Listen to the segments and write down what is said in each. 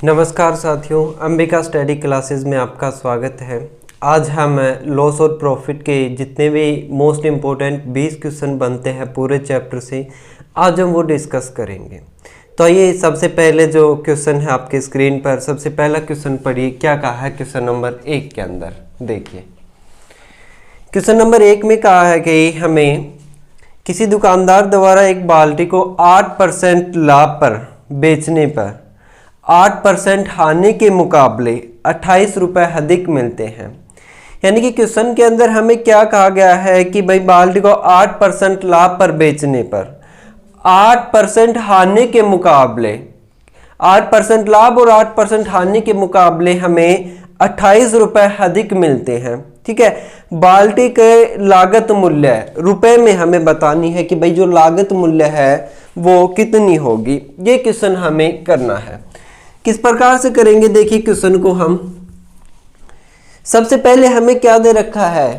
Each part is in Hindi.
नमस्कार साथियों, अंबिका स्टडी क्लासेस में आपका स्वागत है। आज हम लॉस और प्रॉफिट के जितने भी मोस्ट इम्पोर्टेंट 20 क्वेश्चन बनते हैं पूरे चैप्टर से, आज हम वो डिस्कस करेंगे। तो ये सबसे पहले जो क्वेश्चन है आपके स्क्रीन पर, सबसे पहला क्वेश्चन पढ़िए क्या कहा है क्वेश्चन नंबर 1 के अंदर। देखिए क्वेश्चन नंबर 1 में कहा है कि हमें किसी दुकानदार द्वारा एक बाल्टी को 8% लाभ पर बेचने पर 8% हानि के मुकाबले 28 रुपये अधिक मिलते हैं। यानी कि क्वेश्चन के अंदर हमें क्या कहा गया है कि भाई बाल्टी को 8% लाभ पर बेचने पर 8% हानि के मुकाबले, 8% लाभ और 8% हानि के मुकाबले हमें 28 रुपये अधिक मिलते हैं। ठीक है, बाल्टी के लागत मूल्य रुपए में हमें बतानी है कि भाई जो लागत मूल्य है वो कितनी होगी। ये क्वेश्चन हमें करना है। किस प्रकार से करेंगे, देखिए क्वेश्चन को हम सबसे पहले हमें क्या दे रखा है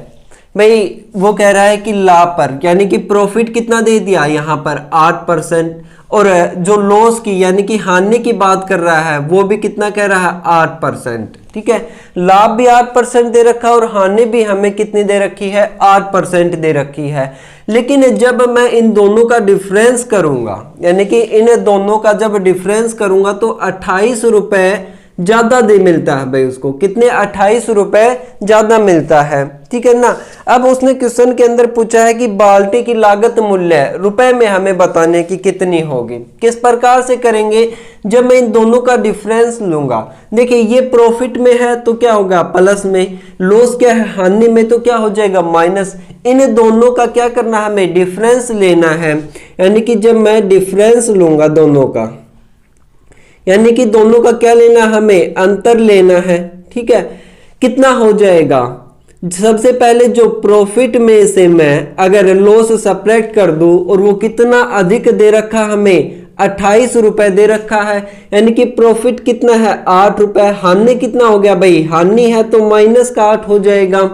भाई, वो कह रहा है कि लाभ पर यानी कि प्रॉफिट कितना दे दिया यहाँ पर 8%, और जो लॉस की यानी कि हानि की बात कर रहा है वो भी कितना कह रहा है 8%। ठीक है, लाभ भी 8% दे रखा है और हानि भी हमें कितनी दे रखी है 8% दे रखी है। लेकिन जब मैं इन दोनों का डिफरेंस करूंगा, यानी कि इन दोनों का जब डिफरेंस करूंगा तो 28 रुपये ज्यादा दे मिलता है भाई उसको। कितने 28 रुपये ज्यादा मिलता है। ठीक है ना। अब उसने क्वेश्चन के अंदर पूछा है कि बाल्टी की लागत मूल्य रुपए में हमें बताने की कितनी होगी। किस प्रकार से करेंगे, जब मैं इन दोनों का डिफरेंस लूंगा, देखिए ये प्रॉफिट में है तो क्या होगा प्लस में, लॉस क्या है हानि में तो क्या हो जाएगा माइनस। इन दोनों का क्या करना है, हमें डिफरेंस लेना है। यानी कि जब मैं डिफरेंस लूंगा दोनों का, यानी कि दोनों का क्या लेना, हमें अंतर लेना है। ठीक है, कितना हो जाएगा, सबसे पहले जो प्रॉफिट में से मैं अगर लॉस सब्ट्रैक्ट कर दूं और वो कितना अधिक दे रखा, हमें 28 रुपए दे रखा है, यानी कि प्रॉफिट कितना है 8 रुपए, हानि कितना हो गया भाई, हानि है तो माइनस का 8 हो जाएगा,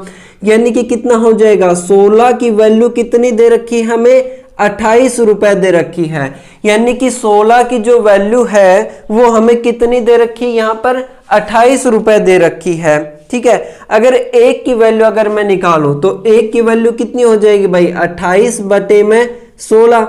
यानी कि कितना हो जाएगा 16 की वैल्यू कितनी दे रखी हमें 28 रुपए दे रखी है। यानी कि 16 की जो वैल्यू है वो हमें कितनी दे रखी है यहाँ पर 28 रुपए दे रखी है। ठीक है, अगर एक की वैल्यू अगर मैं निकालूं तो एक की वैल्यू कितनी हो जाएगी भाई 28 बटे में 16।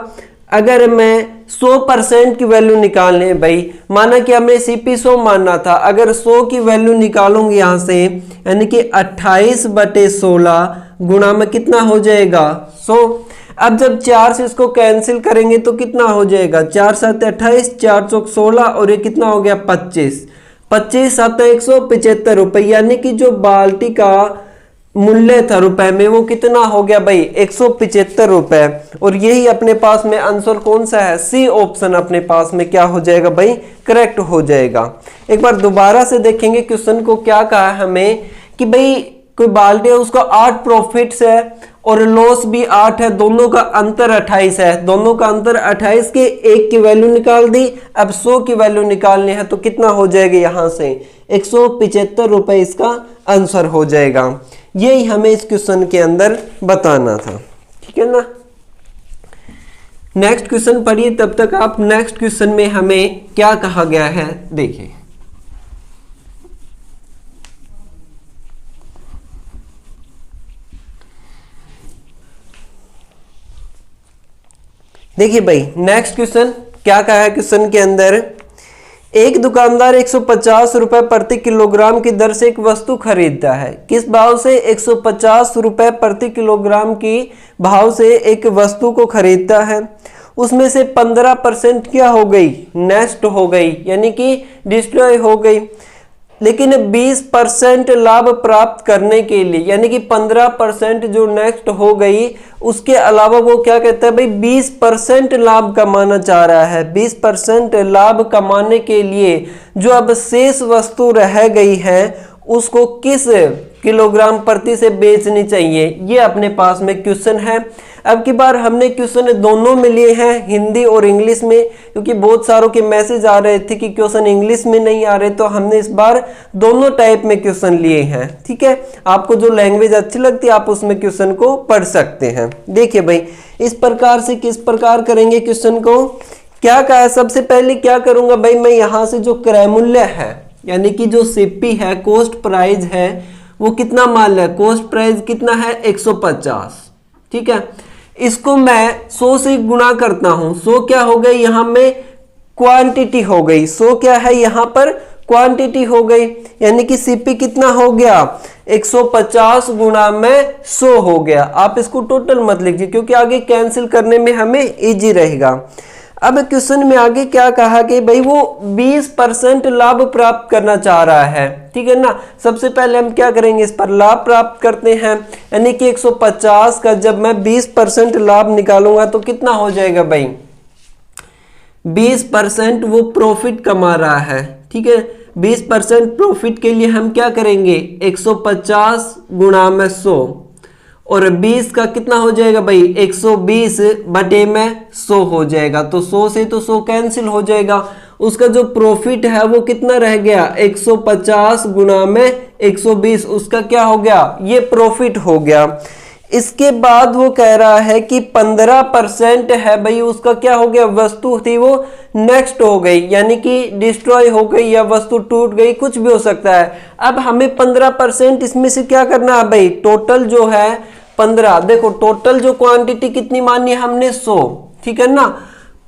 अगर मैं 100% की वैल्यू निकालने भाई, माना कि हमें सीपी 100 मानना था, अगर 100 की वैल्यू निकालूंगी यहाँ से, यानी कि 28 बटे 16 गुणा में कितना हो जाएगा 100। अब जब 4 से इसको कैंसिल करेंगे तो कितना हो जाएगा, 4 7 28, 4 चौक 16 और ये कितना हो गया 25, 25 7 175 रुपए। यानी कि जो बाल्टी का मूल्य था रुपए में वो कितना हो गया भाई 175 रुपए। और यही अपने पास में आंसर कौन सा है, सी ऑप्शन अपने पास में क्या हो जाएगा भाई, करेक्ट हो जाएगा। एक बार दोबारा से देखेंगे क्वेश्चन को, क्या कहा हमें कि भाई कोई बाल्टी है उसका 8 प्रॉफिट्स है और लॉस भी 8 है, दोनों का अंतर 28 है, दोनों का अंतर 28 के एक की वैल्यू निकाल दी। अब 100 की वैल्यू निकालनी है तो कितना हो जाएगा, यहां से 175 रुपए इसका आंसर हो जाएगा। यही हमें इस क्वेश्चन के अंदर बताना था। ठीक है ना। नेक्स्ट क्वेश्चन पढ़िए, तब तक आप नेक्स्ट क्वेश्चन में हमें क्या कहा गया है देखिए। देखिए भाई नेक्स्ट क्वेश्चन क्या कहा है क्वेश्चन के अंदर, एक दुकानदार 150 रुपए प्रति किलोग्राम की दर से एक वस्तु खरीदता है। किस भाव से, 150 रुपए प्रति किलोग्राम की भाव से एक वस्तु को खरीदता है। उसमें से 15% क्या हो गई, नष्ट हो गई, यानी कि डिस्ट्रॉय हो गई। लेकिन 20% लाभ प्राप्त करने के लिए, यानी कि 15% जो नेक्स्ट हो गई, उसके अलावा वो क्या कहता है भाई 20% लाभ कमाना चाह रहा है। 20% लाभ कमाने के लिए जो अब शेष वस्तु रह गई है उसको किस किलोग्राम प्रति से बेचनी चाहिए, ये अपने पास में क्वेश्चन है। अब की बार हमने क्वेश्चन दोनों में लिए हैं, हिंदी और इंग्लिश में, क्योंकि बहुत सारों के मैसेज आ रहे थे कि क्वेश्चन इंग्लिश में नहीं आ रहे, तो हमने इस बार दोनों टाइप में क्वेश्चन लिए हैं। ठीक है, आपको जो लैंग्वेज अच्छी लगती है आप उसमें क्वेश्चन को पढ़ सकते हैं। देखिए भाई इस प्रकार से किस प्रकार करेंगे क्वेश्चन को क्या कहा है, सबसे पहले क्या करूंगा भाई, मैं यहां से जो क्रय मूल्य है यानी कि जो सीपी है, कॉस्ट प्राइस है, वो कितना मान लिया, कॉस्ट प्राइस कितना है 150, ठीक है। इसको मैं 100 से गुणा करता हूं, 100 क्या हो गई यहां में क्वांटिटी हो गई, 100 क्या है यहां पर क्वांटिटी हो गई, यानी कि सीपी कितना हो गया 150 गुणा में 100 हो गया। आप इसको टोटल मत लिखिए क्योंकि आगे कैंसिल करने में हमें इजी रहेगा। अब क्वेश्चन में आगे क्या कहा कि भाई वो 20% लाभ प्राप्त करना चाह रहा है, ठीक है ना। सबसे पहले हम क्या करेंगे, इस पर लाभ प्राप्त करते हैं, यानी कि 150 का जब मैं 20% लाभ निकालूंगा तो कितना हो जाएगा भाई, 20% वो प्रॉफिट कमा रहा है, ठीक है। 20% प्रॉफिट के लिए हम क्या करेंगे, 150 गुणा में 100 और 20 का कितना हो जाएगा भाई 120 बटे में 100 हो जाएगा, तो 100 से तो 100 कैंसिल हो जाएगा। उसका जो प्रॉफिट है वो कितना रह गया 150 गुणा में 120, उसका क्या हो गया, ये प्रॉफिट हो गया। इसके बाद वो कह रहा है कि 15% है भाई, उसका क्या हो गया, वस्तु थी वो नेक्स्ट हो गई, यानी कि डिस्ट्रॉय हो गई या वस्तु टूट गई, कुछ भी हो सकता है। अब हमें 15% इसमें से क्या करना है भाई, टोटल जो है 15, देखो टोटल जो क्वांटिटी कितनी मानी है हमने 100, ठीक है ना।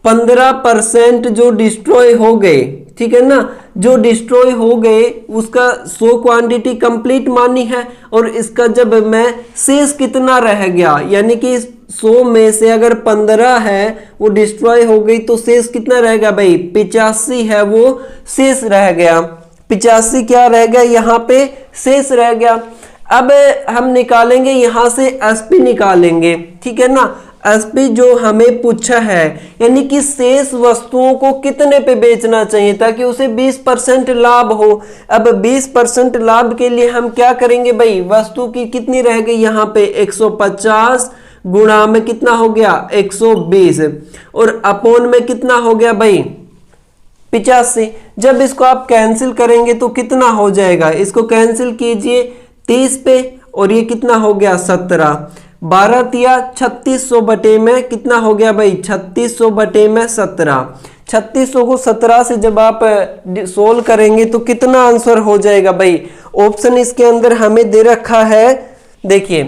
15% जो डिस्ट्रॉय हो गए, ठीक है ना, जो डिस्ट्रॉय हो गए उसका 100 क्वांटिटी कंप्लीट मानी है, और इसका जब मैं शेष कितना रह गया, यानी कि 100 में से अगर 15 है वो डिस्ट्रॉय हो गई तो शेष कितना रहेगा भाई 85 है वो शेष रह गया, 85 क्या रह गया यहाँ पे शेष रह गया। अब हम निकालेंगे यहां से एसपी निकालेंगे, ठीक है ना। एसपी जो हमें पूछा है, यानी कि शेष वस्तुओं को कितने पे बेचना चाहिए ताकि उसे 20% लाभ हो। अब 20% लाभ के लिए हम क्या करेंगे भाई, वस्तु की कितनी रह गई यहाँ पे 150 गुणा में कितना हो गया 120 और अपोन में कितना हो गया भाई 85। जब इसको आप कैंसिल करेंगे तो कितना हो जाएगा, इसको कैंसिल कीजिए 30 पे और ये कितना हो गया 17, 12 तिया 3600 बटे में कितना हो गया भाई 3600 बटे में 17। 3600 को 17 से जब आप सोल्व करेंगे तो कितना आंसर हो जाएगा भाई, ऑप्शन इसके अंदर हमें दे रखा है, देखिए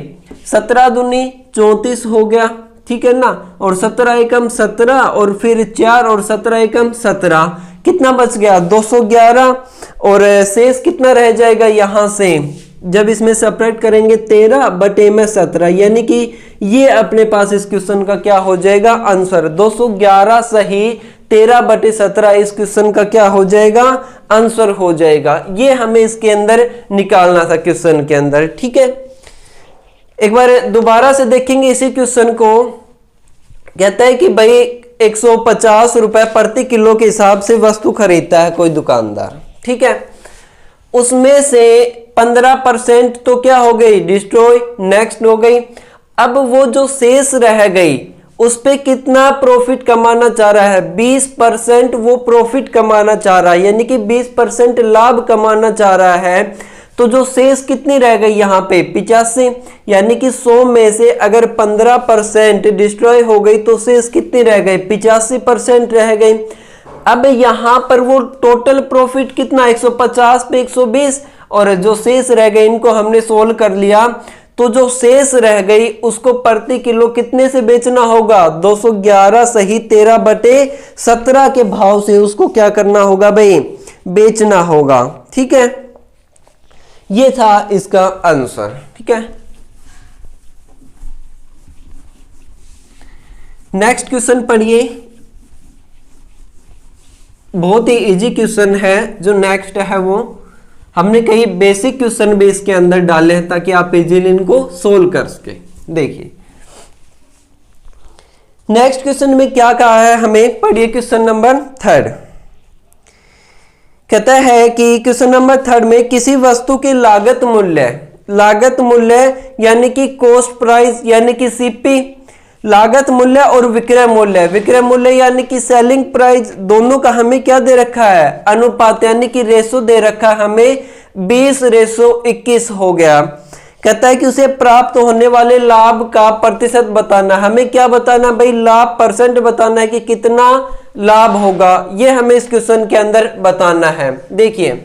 17 दूनी 34 हो गया, ठीक है ना, और 17 एकम 17 और फिर 4 और 17 एकम 17, कितना बच गया 211 और शेष कितना रह जाएगा यहां से, जब इसमें सेपरेट करेंगे 13 बटे में 17, यानी कि ये अपने पास इस क्वेश्चन का क्या हो जाएगा आंसर 211 सही 13 बटे 17 इस क्वेश्चन का क्या हो जाएगा आंसर हो जाएगा। ये हमें इसके अंदर निकालना था क्वेश्चन के अंदर, ठीक है। एक बार दोबारा से देखेंगे इसी क्वेश्चन को, कहता है कि भाई 150 रुपए प्रति किलो के हिसाब से वस्तु खरीदता है कोई दुकानदार, ठीक है। उसमें से 15% तो क्या हो गई डिस्ट्रॉय नेक्स्ट हो गई। अब वो जो शेष रह गई उस पे कितना प्रॉफिट कमाना चाह रहा है, 20% वो प्रॉफिट कमाना चाह रहा है, यानी कि 20% लाभ कमाना चाह रहा है। तो जो शेष कितनी रह गई यहाँ पे 85, यानी कि 100 में से अगर 15% डिस्ट्रॉय हो गई तो शेष कितनी रह गई 85% रह गई। अब यहां पर वो टोटल प्रॉफिट कितना 150 पे 120 और जो शेष रह गए इनको हमने सोल्व कर लिया, तो जो शेष रह गई उसको प्रति किलो कितने से बेचना होगा 211 सही 13 बटे 17 के भाव से उसको क्या करना होगा भाई बेचना होगा, ठीक है। ये था इसका आंसर, ठीक है। नेक्स्ट क्वेश्चन पढ़िए, बहुत ही इजी क्वेश्चन है। जो नेक्स्ट है वो हमने कई बेसिक क्वेश्चन भी इसके अंदर डाले हैं ताकि आप इजीली इनको सोल्व कर सके। देखिए नेक्स्ट क्वेश्चन में क्या कहा है हमें, पढ़िए क्वेश्चन नंबर 3। कहता है कि क्वेश्चन नंबर 3 में किसी वस्तु की लागत मूल्य यानी कि कॉस्ट प्राइस यानी कि सीपी, लागत मूल्य और विक्रय मूल्य यानी कि सेलिंग प्राइस, दोनों का हमें क्या दे रखा है अनुपात यानी कि रेशो दे रखा है हमें 20:21 हो गया। कहता है कि उसे प्राप्त होने वाले लाभ का प्रतिशत बताना, हमें क्या बताना भाई लाभ परसेंट बताना है कि कितना लाभ होगा, ये हमें इस क्वेश्चन के अंदर बताना है। देखिए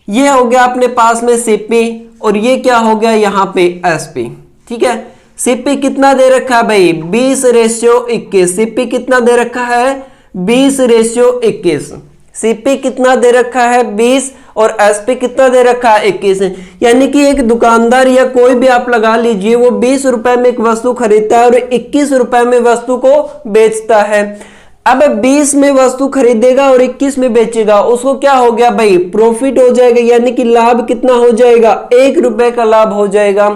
ये हो गया अपने पास में सीपी और ये क्या हो गया यहाँ पे एसपी। ठीक है, सीपी कितना दे रखा है भाई 20:21। सीपी कितना दे रखा है 20:21। सीपी कितना दे रखा है 20 और एसपी कितना दे रखा है 21। यानी कि एक दुकानदार या कोई भी आप लगा लीजिए वो 20 रुपए में एक वस्तु खरीदता है और 21 रुपए में वस्तु को बेचता है। अब 20 में वस्तु खरीदेगा और 21 में बेचेगा, उसको क्या हो गया भाई प्रॉफिट हो जाएगा, यानी कि लाभ कितना हो जाएगा 1 रुपए का लाभ हो जाएगा।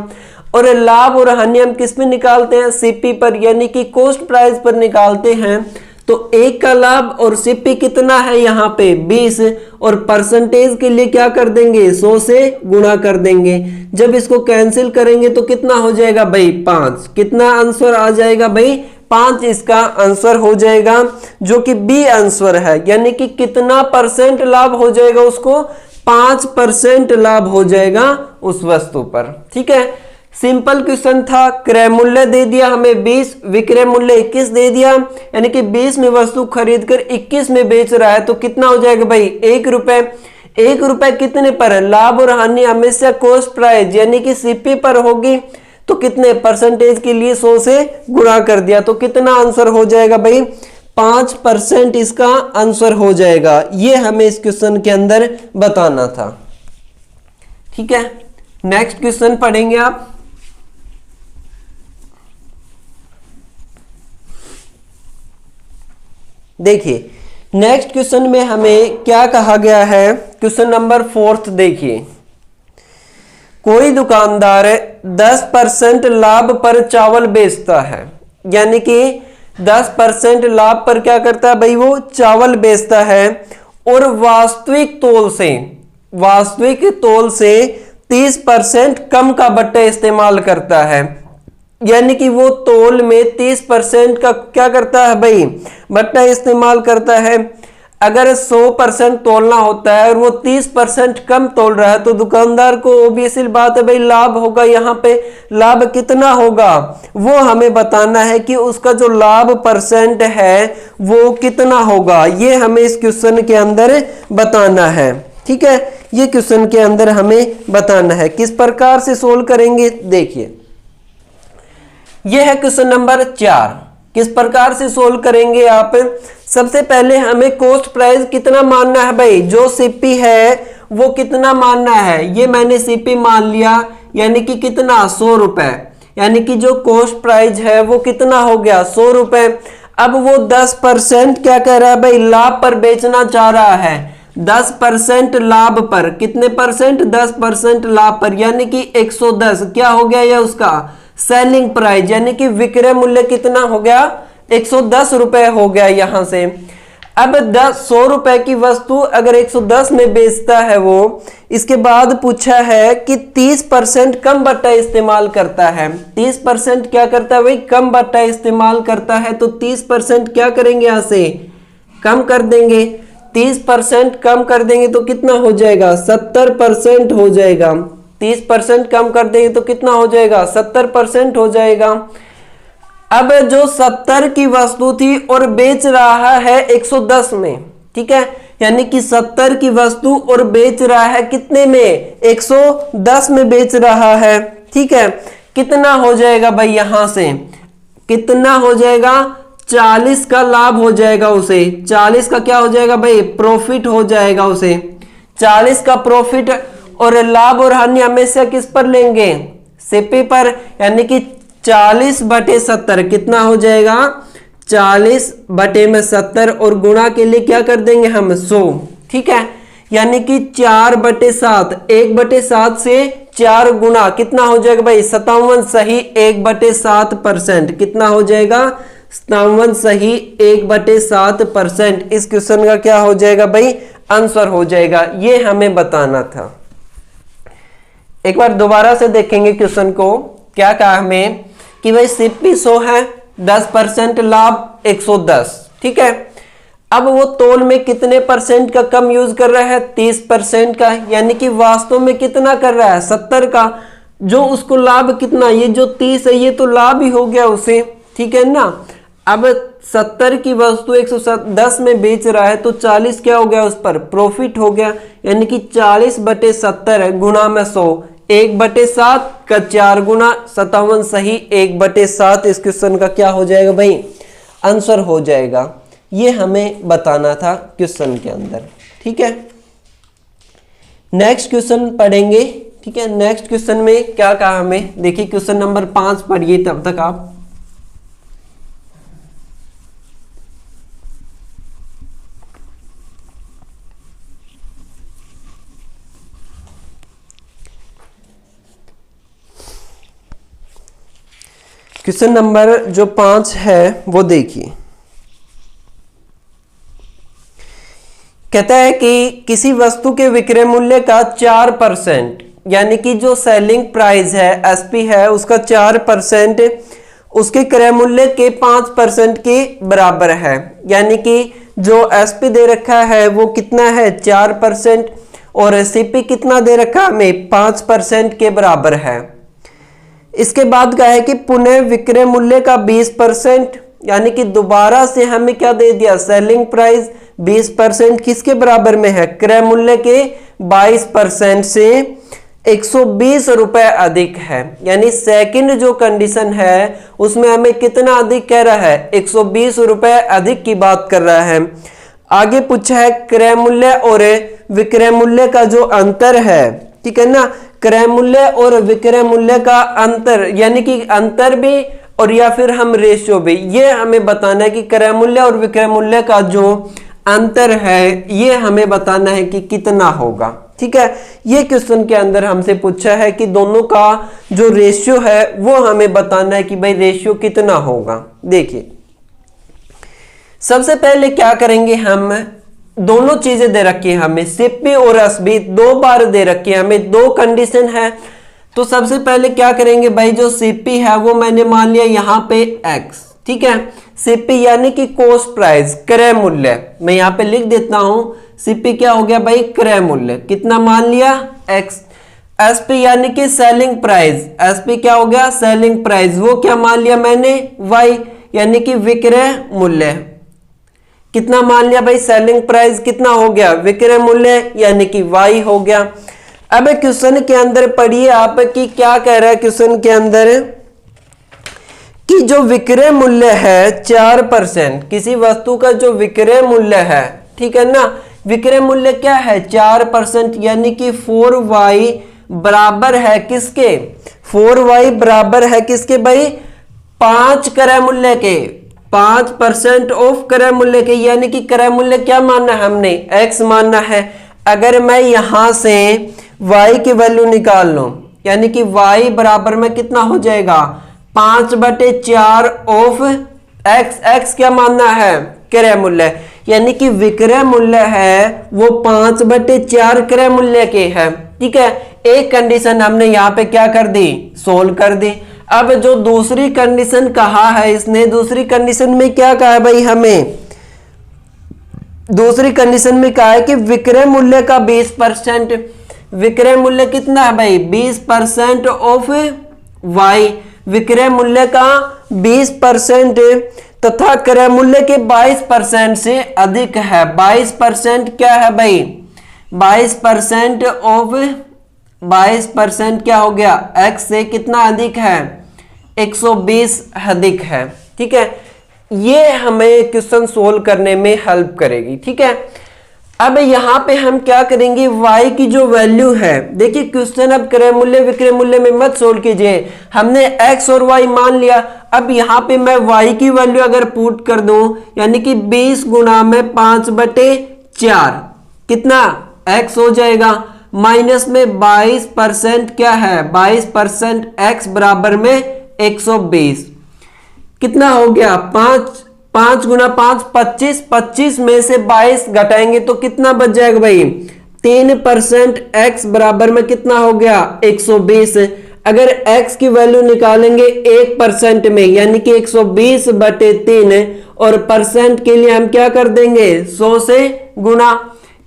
और लाभ और हानि हम किस पे निकालते हैं सीपी पर, यानी कि कॉस्ट प्राइस पर निकालते हैं। तो 1 का लाभ और सीपी कितना है यहाँ पे 20 और परसेंटेज के लिए क्या कर देंगे 100 से गुणा कर देंगे। जब इसको कैंसिल करेंगे तो कितना हो जाएगा भाई 5। कितना आंसर आ जाएगा भाई 5 इसका आंसर हो जाएगा, जो कि बी आंसर है। यानी कि कितना परसेंट लाभ हो जाएगा उसको 5% लाभ हो जाएगा उस वस्तु पर। ठीक है, सिंपल क्वेश्चन था। क्रय मूल्य दे दिया हमें 20, विक्रय मूल्य 21 दे दिया, यानी कि 20 में वस्तु खरीद कर 21 में बेच रहा है तो कितना हो जाएगा भाई 1 रुपए। 1 रुपए कितने पर, लाभ और हानि हमेशा कॉस्ट प्राइस यानी कि सीपी पर होगी, तो कितने परसेंटेज के लिए 100 से गुणा कर दिया, तो कितना आंसर हो जाएगा भाई 5% इसका आंसर हो जाएगा। ये हमें इस क्वेश्चन के अंदर बताना था। ठीक है, नेक्स्ट क्वेश्चन पढ़ेंगे आप। देखिए नेक्स्ट क्वेश्चन में हमें क्या कहा गया है, क्वेश्चन नंबर 4 देखिए। कोई दुकानदार 10% लाभ पर चावल बेचता है, यानी कि 10% लाभ पर क्या करता है भाई वो चावल बेचता है और वास्तविक तौल से 30% कम का बट्टा इस्तेमाल करता है। यानी कि वो तौल में 30% का क्या करता है भाई बट्टा इस्तेमाल करता है। अगर 100% तोलना होता है और वो 30% कम तोल रहा है तो दुकानदार को ऑब्वियसली बात है भाई लाभ होगा। यहाँ पे लाभ कितना होगा वो हमें बताना है कि उसका जो लाभ परसेंट है वो कितना होगा, ये हमें इस क्वेश्चन के अंदर बताना है। ठीक है, ये क्वेश्चन के अंदर हमें बताना है। किस प्रकार से सोल्व करेंगे देखिए, यह है क्वेश्चन नंबर 4। किस प्रकार से सोल्व करेंगे आप, सबसे पहले हमें कॉस्ट प्राइस कितना मानना है भाई, जो सीपी है वो कितना मानना है, ये मैंने सीपी मान लिया, यानी कि कितना 100 रुपए, यानी कि जो कॉस्ट प्राइस है वो कितना हो गया 100 रुपए। अब वो 10% क्या कह रहा है भाई लाभ पर बेचना चाह रहा है, 10% लाभ पर, कितने परसेंट 10% लाभ पर, यानी कि 110 क्या हो गया ये उसका सेलिंग प्राइस, यानी कि विक्रय मूल्य कितना हो गया 110 रुपए हो गया यहां से। अब 100 रुपए की वस्तु अगर 110 में बेचता है वो, इसके बाद पूछा है कि 30% कम बट्टा इस्तेमाल करता है। 30% क्या करता है भाई कम बट्टा इस्तेमाल करता है, तो 30% क्या करेंगे यहां से कम कर देंगे। 30% कम कर देंगे तो कितना हो जाएगा 70% हो जाएगा। 30% कम कर देंगे तो कितना हो जाएगा 70% हो जाएगा। अब जो 70 की वस्तु थी और बेच रहा है 110 में, ठीक है, यानी कि 70 की वस्तु और बेच रहा है कितने में 110 में बेच रहा है। ठीक है, कितना हो जाएगा भाई यहां से कितना हो जाएगा 40 का लाभ हो जाएगा उसे, 40 का क्या हो जाएगा भाई प्रॉफिट हो जाएगा उसे, 40 का प्रॉफिट। और लाभ और हानि हमेशा किस पर लेंगे सीपी पर, यानी कि 40/70 कितना हो जाएगा 40/70 और गुणा के लिए क्या कर देंगे हम 100। ठीक है, यानी कि 4/7, 1/7 से 4 गुणा कितना हो जाएगा भाई 57 सही 1/7%, कितना हो जाएगा 57 सही 1/7%। इस क्वेश्चन का क्या हो जाएगा भाई आंसर हो जाएगा, ये हमें बताना था। एक बार दोबारा से देखेंगे क्वेश्चन को, क्या कहा हमें कि भाई सीपी 100 है, 10% लाभ 110। ठीक है, अब वो तौल में कितने परसेंट का कम यूज कर रहा है 30% का, यानी कि वास्तव में कितना कर रहा है 70 का। जो उसको लाभ कितना, ये जो 30 है ये तो लाभ ही हो गया उसे, ठीक है ना। अब 170 की वस्तु 110 में बेच रहा है तो 40 क्या हो गया, उस पर प्रॉफिट हो गया। यानी कि 40/70 गुणा में 100, 1/7 का 4 गुना 57 सही 1/7 इस क्वेश्चन का क्या हो जाएगा भाई, आंसर हो जाएगा। ये हमें बताना था क्वेश्चन के अंदर। ठीक है, नेक्स्ट क्वेश्चन पढ़ेंगे। ठीक है, नेक्स्ट क्वेश्चन में क्या कहा हमें, देखिए क्वेश्चन नंबर 5 पढ़िए तब तक आप। क्वेश्चन नंबर जो 5 है वो देखिए, कहता है कि किसी वस्तु के विक्रय मूल्य का 4%, यानी कि जो सेलिंग प्राइस है एसपी है उसका 4% उसके क्रय मूल्य के 5% के बराबर है। यानी कि जो एसपी दे रखा है वो कितना है, 4%, और सीपी कितना दे रखा है हमें, 5% के बराबर है। इसके बाद क्या है कि पुनः विक्रय मूल्य का 20%, यानी कि दोबारा से हमें क्या दे दिया, सेलिंग प्राइस 20% किसके बराबर में है, क्रय मूल्य के 22% से 120 रुपए अधिक है। यानी सेकंड जो कंडीशन है उसमें हमें कितना अधिक कह रहा है, 120 रुपए अधिक की बात कर रहा है। आगे पूछा है क्रय मूल्य और विक्रय मूल्य का जो अंतर है, ठीक है ना, क्रय मूल्य और विक्रय मूल्य का अंतर, यानी कि अंतर भी और या फिर हम रेशियो भी, ये हमें बताना है कि क्रय मूल्य और विक्रय मूल्य का जो अंतर है ये हमें बताना है कि कितना होगा। ठीक है, ये क्वेश्चन के अंदर हमसे पूछा है कि दोनों का जो रेशियो है वो हमें बताना है कि भाई रेशियो कितना होगा। देखिए सबसे पहले क्या करेंगे, हम दोनों चीजें दे रखी है हमें, सीपी और एसबी 2 बार दे रखी है हमें, 2 कंडीशन है। तो सबसे पहले क्या करेंगे भाई, जो सीपी है वो मैंने मान लिया यहाँ पे एक्स। ठीक है, सीपी यानी कि कॉस्ट प्राइस, क्रय मूल्य, मैं यहाँ पे लिख देता हूं, सीपी क्या हो गया भाई, क्रय मूल्य, कितना मान लिया एक्स। एसपी यानी कि सेलिंग प्राइस, एसपी क्या हो गया, सेलिंग प्राइस, वो क्या मान लिया मैंने, वाई, यानी कि विक्रय मूल्य, कितना मान लिया भाई, सेलिंग प्राइस कितना हो गया, विक्रय मूल्य यानी कि वाई हो गया। अब क्वेश्चन के अंदर पढ़िए आप कि क्या कह रहा है क्वेश्चन के अंदर, कि जो विक्रय मूल्य है 4%, किसी वस्तु का जो विक्रय मूल्य है, ठीक है ना, विक्रय मूल्य क्या है 4%, यानी कि 4y बराबर है किसके, 4y बराबर है किसके भाई, 5 क्रय मूल्य के, 5% ऑफ क्रय मूल्य के, यानी कि क्रय मूल्य क्या मानना है हमने, x मानना है। अगर मैं यहां से y की वैल्यू निकाल लूं, यानी कि y बराबर में कितना हो जाएगा, 5/4 ऑफ x, x क्या मानना है, क्रय मूल्य, यानी कि विक्रय मूल्य है वो 5/4 क्रय मूल्य के है। ठीक है, एक कंडीशन हमने यहाँ पे क्या कर दी, सोल्व कर दी। अब जो दूसरी कंडीशन कहा है इसने, दूसरी कंडीशन में क्या कहा है भाई हमें, दूसरी कंडीशन में कहा है कि विक्रय मूल्य का 20%, विक्रय मूल्य कितना है भाई, 20% ऑफ वाई, विक्रय मूल्य का 20% तथा क्रय मूल्य के 22% से अधिक है। 22% क्या है भाई, 22% ऑफ 22% क्या हो गया, x से कितना अधिक है, 120 अधिक है। ठीक है, ये हमें क्वेश्चन सोल्व करने में हेल्प करेगी। ठीक है, अब यहां पे हम क्या करेंगे, y की जो वैल्यू है, देखिए क्वेश्चन अब क्रय मूल्य विक्रय मूल्य में मत सोल्व कीजिए, हमने x और y मान लिया। अब यहां पे मैं y की वैल्यू अगर पुट कर दूं, यानी कि 20 गुना में 5/4 कितना x हो जाएगा, माइनस में 22% क्या है, 22% x बराबर में 120, कितना हो गया, 5 गुना 5 25, 25 में से 22 घटाएंगे तो कितना बच जाएगा भाई, 3% x बराबर में कितना हो गया, 120। अगर x की वैल्यू निकालेंगे 1% में, यानी कि 120/3, और परसेंट के लिए हम क्या कर देंगे, 100 से गुना,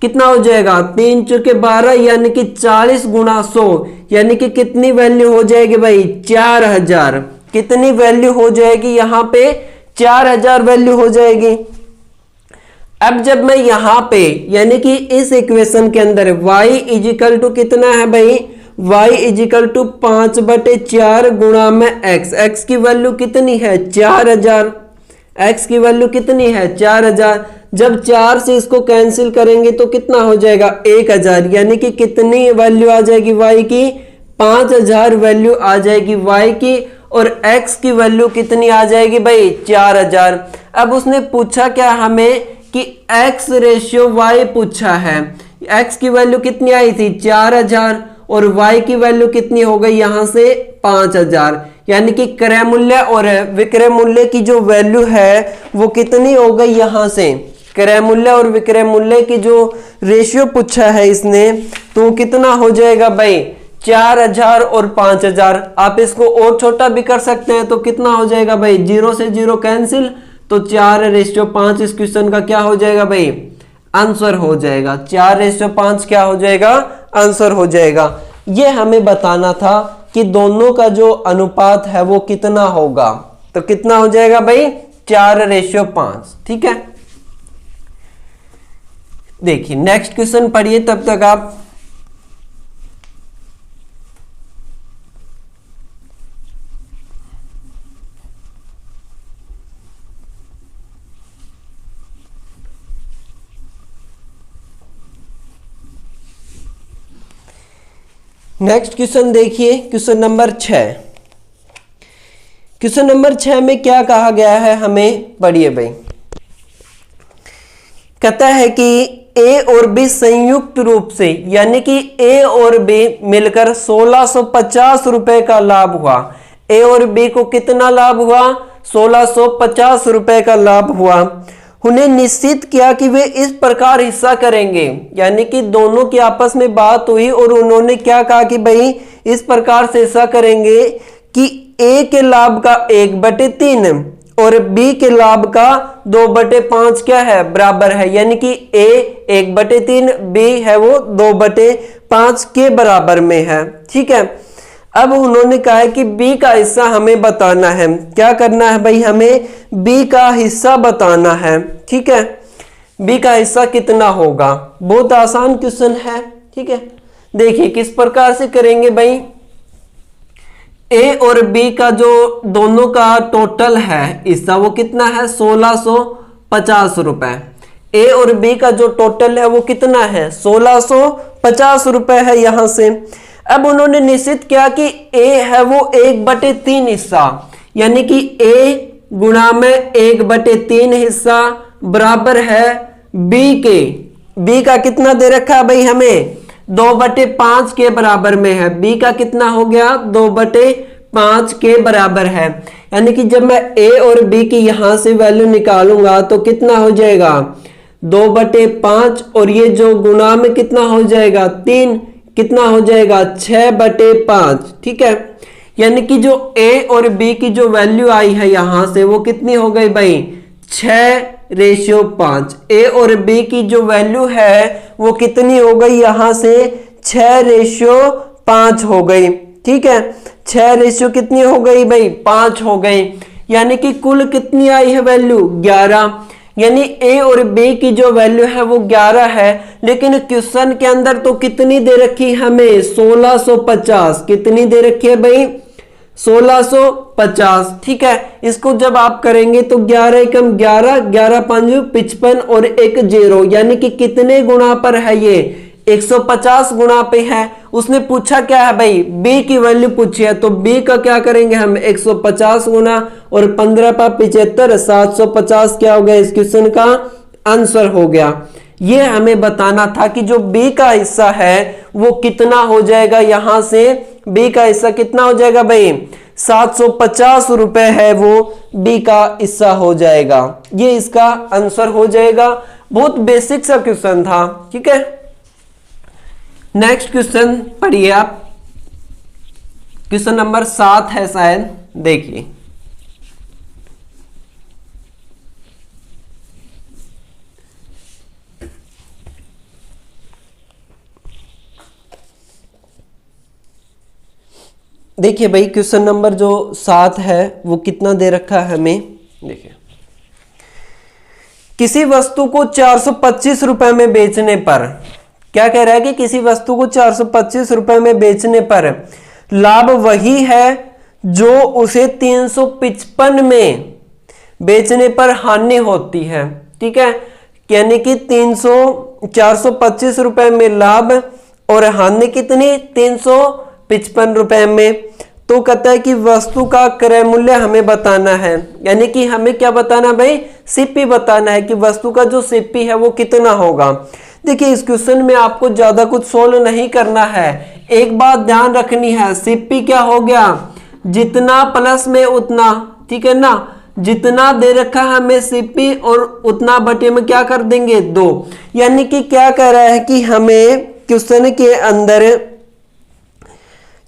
कितना हो जाएगा, 3 चौके 12, यानी कि 40 गुना 100, यानी कि कितनी वैल्यू हो जाएगी भाई, 4000, कितनी वैल्यू हो जाएगी यहाँ पे, 4000 वैल्यू हो जाएगी। अब जब मैं यहां पे यानी कि इस इक्वेशन के अंदर y इजिकल टू कितना है भाई, y इजिकल टू 5/4 गुणा में x की वैल्यू कितनी है 4000, x की वैल्यू कितनी है 4000। जब 4 से इसको कैंसिल करेंगे तो कितना हो जाएगा 1000, यानी कि कितनी वैल्यू आ जाएगी y की 5000 वैल्यू आ जाएगी y की, और x की वैल्यू कितनी आ जाएगी भाई 4000। अब उसने पूछा क्या हमें कि x रेशियो y पूछा है, x की वैल्यू कितनी आई थी 4000 और y की वैल्यू कितनी हो गई यहां से 5000, यानी कि क्रय मूल्य और विक्रय मूल्य की जो वैल्यू है वो कितनी हो गई यहां से, क्रय मूल्य और विक्रय मूल्य की जो रेशियो पूछा है इसने, तो कितना हो जाएगा भाई 4000 और 5000। आप इसको और छोटा भी कर सकते हैं, तो कितना हो जाएगा भाई 0 से 0 कैंसिल, तो 4:5 इस क्वेश्चन का क्या हो जाएगा भाई आंसर हो जाएगा, 4:5 क्या हो जाएगा आंसर हो जाएगा। ये हमें बताना था कि दोनों का जो अनुपात है वो कितना होगा, तो कितना हो जाएगा भाई 4:5। ठीक है, देखिए नेक्स्ट क्वेश्चन पढ़िए तब तक आप। नेक्स्ट क्वेश्चन देखिए, क्वेश्चन नंबर 6। क्वेश्चन नंबर 6 में क्या कहा गया है हमें पढ़िए भाई। कहता है कि ए और बी संयुक्त रूप से, यानी कि ए और बी मिलकर 1650 रुपए का लाभ हुआ। ए और बी को कितना लाभ हुआ 1650 रुपए का लाभ हुआ। उन्हें निश्चित किया कि वे इस प्रकार हिस्सा करेंगे, यानी कि दोनों की आपस में बात हुई और उन्होंने क्या कहा कि भाई इस प्रकार से हिस्सा करेंगे कि ए के लाभ का 1/3 और बी के लाभ का 2/5 क्या है बराबर है, यानी कि ए 1/3 बी है वो 2/5 के बराबर में है। ठीक है, अब उन्होंने कहा है कि बी का हिस्सा हमें बताना है। क्या करना है भाई, हमें बी का हिस्सा बताना है। ठीक है, बी का हिस्सा कितना होगा, बहुत आसान क्वेश्चन है। ठीक है, देखिए किस प्रकार से करेंगे भाई। ए और बी का जो दोनों का टोटल है हिस्सा वो कितना है 1650 रुपए। ए और बी का जो टोटल है वो कितना है 1650 रुपए है यहां से। अब उन्होंने निश्चित किया कि ए है वो 1/3 हिस्सा, यानी कि ए गुणा में 1/3 हिस्सा बराबर है बी के। बी का कितना दे रखा है भाई हमें 2/5 के बराबर में है। बी का कितना हो गया 2/5 के बराबर है, यानी कि जब मैं ए और बी की यहां से वैल्यू निकालूंगा तो कितना हो जाएगा 2/5, और ये जो गुणा में कितना हो जाएगा 3, कितना हो जाएगा 6/5। ठीक है, यानी कि जो ए और बी की जो वैल्यू आई है यहां से वो कितनी हो गई भाई 6:5। ए और बी की जो वैल्यू है वो कितनी हो गई यहां से 6:5 हो गई। ठीक है, 6 कितनी हो गई भाई 5 हो गई, यानी कि कुल कितनी आई है वैल्यू 11। यानी ए और बी की जो वैल्यू है वो 11 है, लेकिन क्वेश्चन के अंदर तो कितनी दे रखी हमें 1650। कितनी दे रखी है भाई 1650। ठीक है, इसको जब आप करेंगे तो 11 एकम 11, 11 5 55 और 1 0, यानी कि कितने गुणा पर है ये 150 गुणा पे है। उसने पूछा क्या है भाई बी की वैल्यू पूछी है, तो बी का क्या करेंगे हम 150 गुना और 15 पर 75 750 क्या हो गया इस क्वेश्चन का आंसर हो गया। ये हमें बताना था कि जो बी का हिस्सा है वो कितना हो जाएगा, यहां से बी का हिस्सा कितना हो जाएगा भाई 750 रुपए है वो बी का हिस्सा हो जाएगा। ये इसका आंसर हो जाएगा। बहुत बेसिक सा क्वेश्चन था। ठीक है, नेक्स्ट क्वेश्चन पढ़िए आप, क्वेश्चन नंबर 7 है शायद, देखिए। देखिए भाई क्वेश्चन नंबर जो 7 है वो कितना दे रखा है हमें, देखिए किसी वस्तु को 425 रुपए में बेचने पर, क्या कह रहा है कि किसी वस्तु को 425 रुपए में बेचने पर लाभ वही है जो उसे 355 में बेचने पर हानि होती है। ठीक है, यानी कि 425 रुपए में लाभ और हानि कितनी, 355 रुपए में। तो कहता है कि वस्तु का क्रय मूल्य हमें बताना है, यानी कि हमें क्या बताना भाई, सीपी बताना है कि वस्तु का जो सीपी है वो कितना होगा। देखिए इस क्वेश्चन में आपको ज्यादा कुछ सोल्व नहीं करना है, एक बात ध्यान रखनी है, सीपी क्या हो गया, जितना प्लस में उतना, ठीक है ना, जितना दे रखा है हमें सीपी और उतना बटे में क्या कर देंगे 2। यानी कि क्या कह रहा है कि हमें क्वेश्चन के अंदर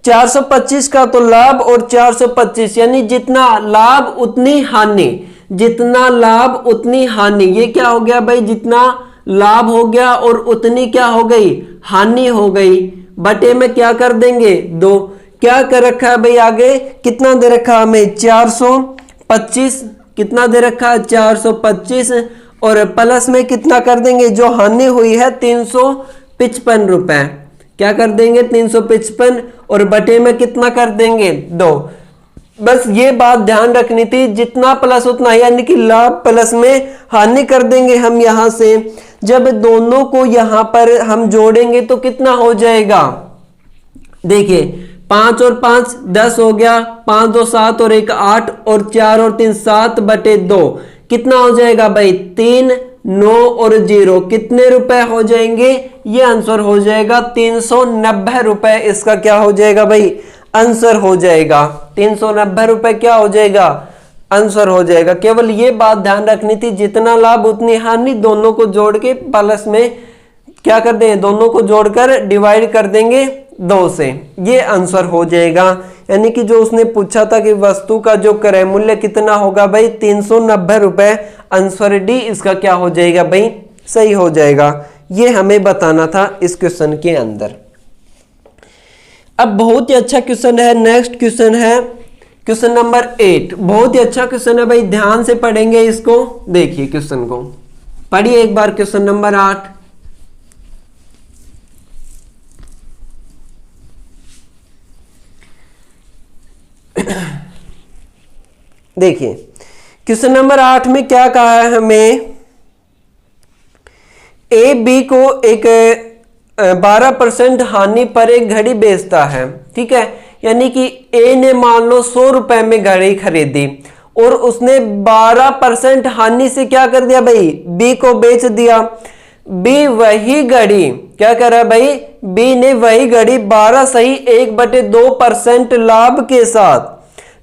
425 का तो लाभ और 425 यानी जितना लाभ उतनी हानि, जितना लाभ उतनी हानि, ये क्या हो गया भाई, जितना लाभ हो गया और उतनी क्या हो गई, हानि हो गई, बटे में क्या कर देंगे 2। क्या कर रखा है भाई, आगे कितना दे रखा हमें 425, कितना दे रखा है 425 और प्लस में कितना कर देंगे, जो हानि हुई है 355 रुपए, क्या कर देंगे 355 और बटे में कितना कर देंगे 2। बस ये बात ध्यान रखनी थी, जितना प्लस उतना, यानी कि लाभ प्लस में हानि कर देंगे हम यहां से। जब दोनों को यहां पर हम जोड़ेंगे तो कितना हो जाएगा, देखिए 5 और 5 10 हो गया, 5 2 7 और 1 8 और 4 और 3 7 बटे 2, कितना हो जाएगा भाई 3 9 और 0, कितने रुपए हो जाएंगे, ये आंसर हो जाएगा 390 रुपए, इसका क्या हो जाएगा भाई, आंसर हो जाएगा 390 रुपए, क्या हो जाएगा, आंसर हो जाएगा। केवल ये बात ध्यान रखनी थी, जितना लाभ उतनी हानि, दोनों को जोड़ के प्लस में क्या कर देंगे, दोनों को जोड़कर डिवाइड कर देंगे 2 से, ये आंसर हो जाएगा। यानी कि जो उसने पूछा था कि वस्तु का जो क्रय मूल्य कितना होगा भाई 390 रुपए, आंसर डी इसका क्या हो जाएगा भाई, सही हो जाएगा। ये हमें बताना था इस क्वेश्चन के अंदर। अब बहुत ही अच्छा क्वेश्चन है, नेक्स्ट क्वेश्चन है क्वेश्चन नंबर 8, बहुत ही अच्छा क्वेश्चन है भाई, ध्यान से पढ़ेंगे इसको। देखिए क्वेश्चन को पढ़िए एक बार, क्वेश्चन नंबर 8। देखिए क्वेश्चन नंबर 8 में क्या कहा है हमें, ए बी को एक 12% हानि पर एक घड़ी बेचता है। ठीक है, यानी कि ए ने मान लो 100 रुपए में घड़ी खरीदी और उसने 12% हानि से क्या कर दिया भाई, बी को बेच दिया। बी वही घड़ी क्या कर रहा है भाई, बी ने वही घड़ी 12 सही 1/2% लाभ के साथ,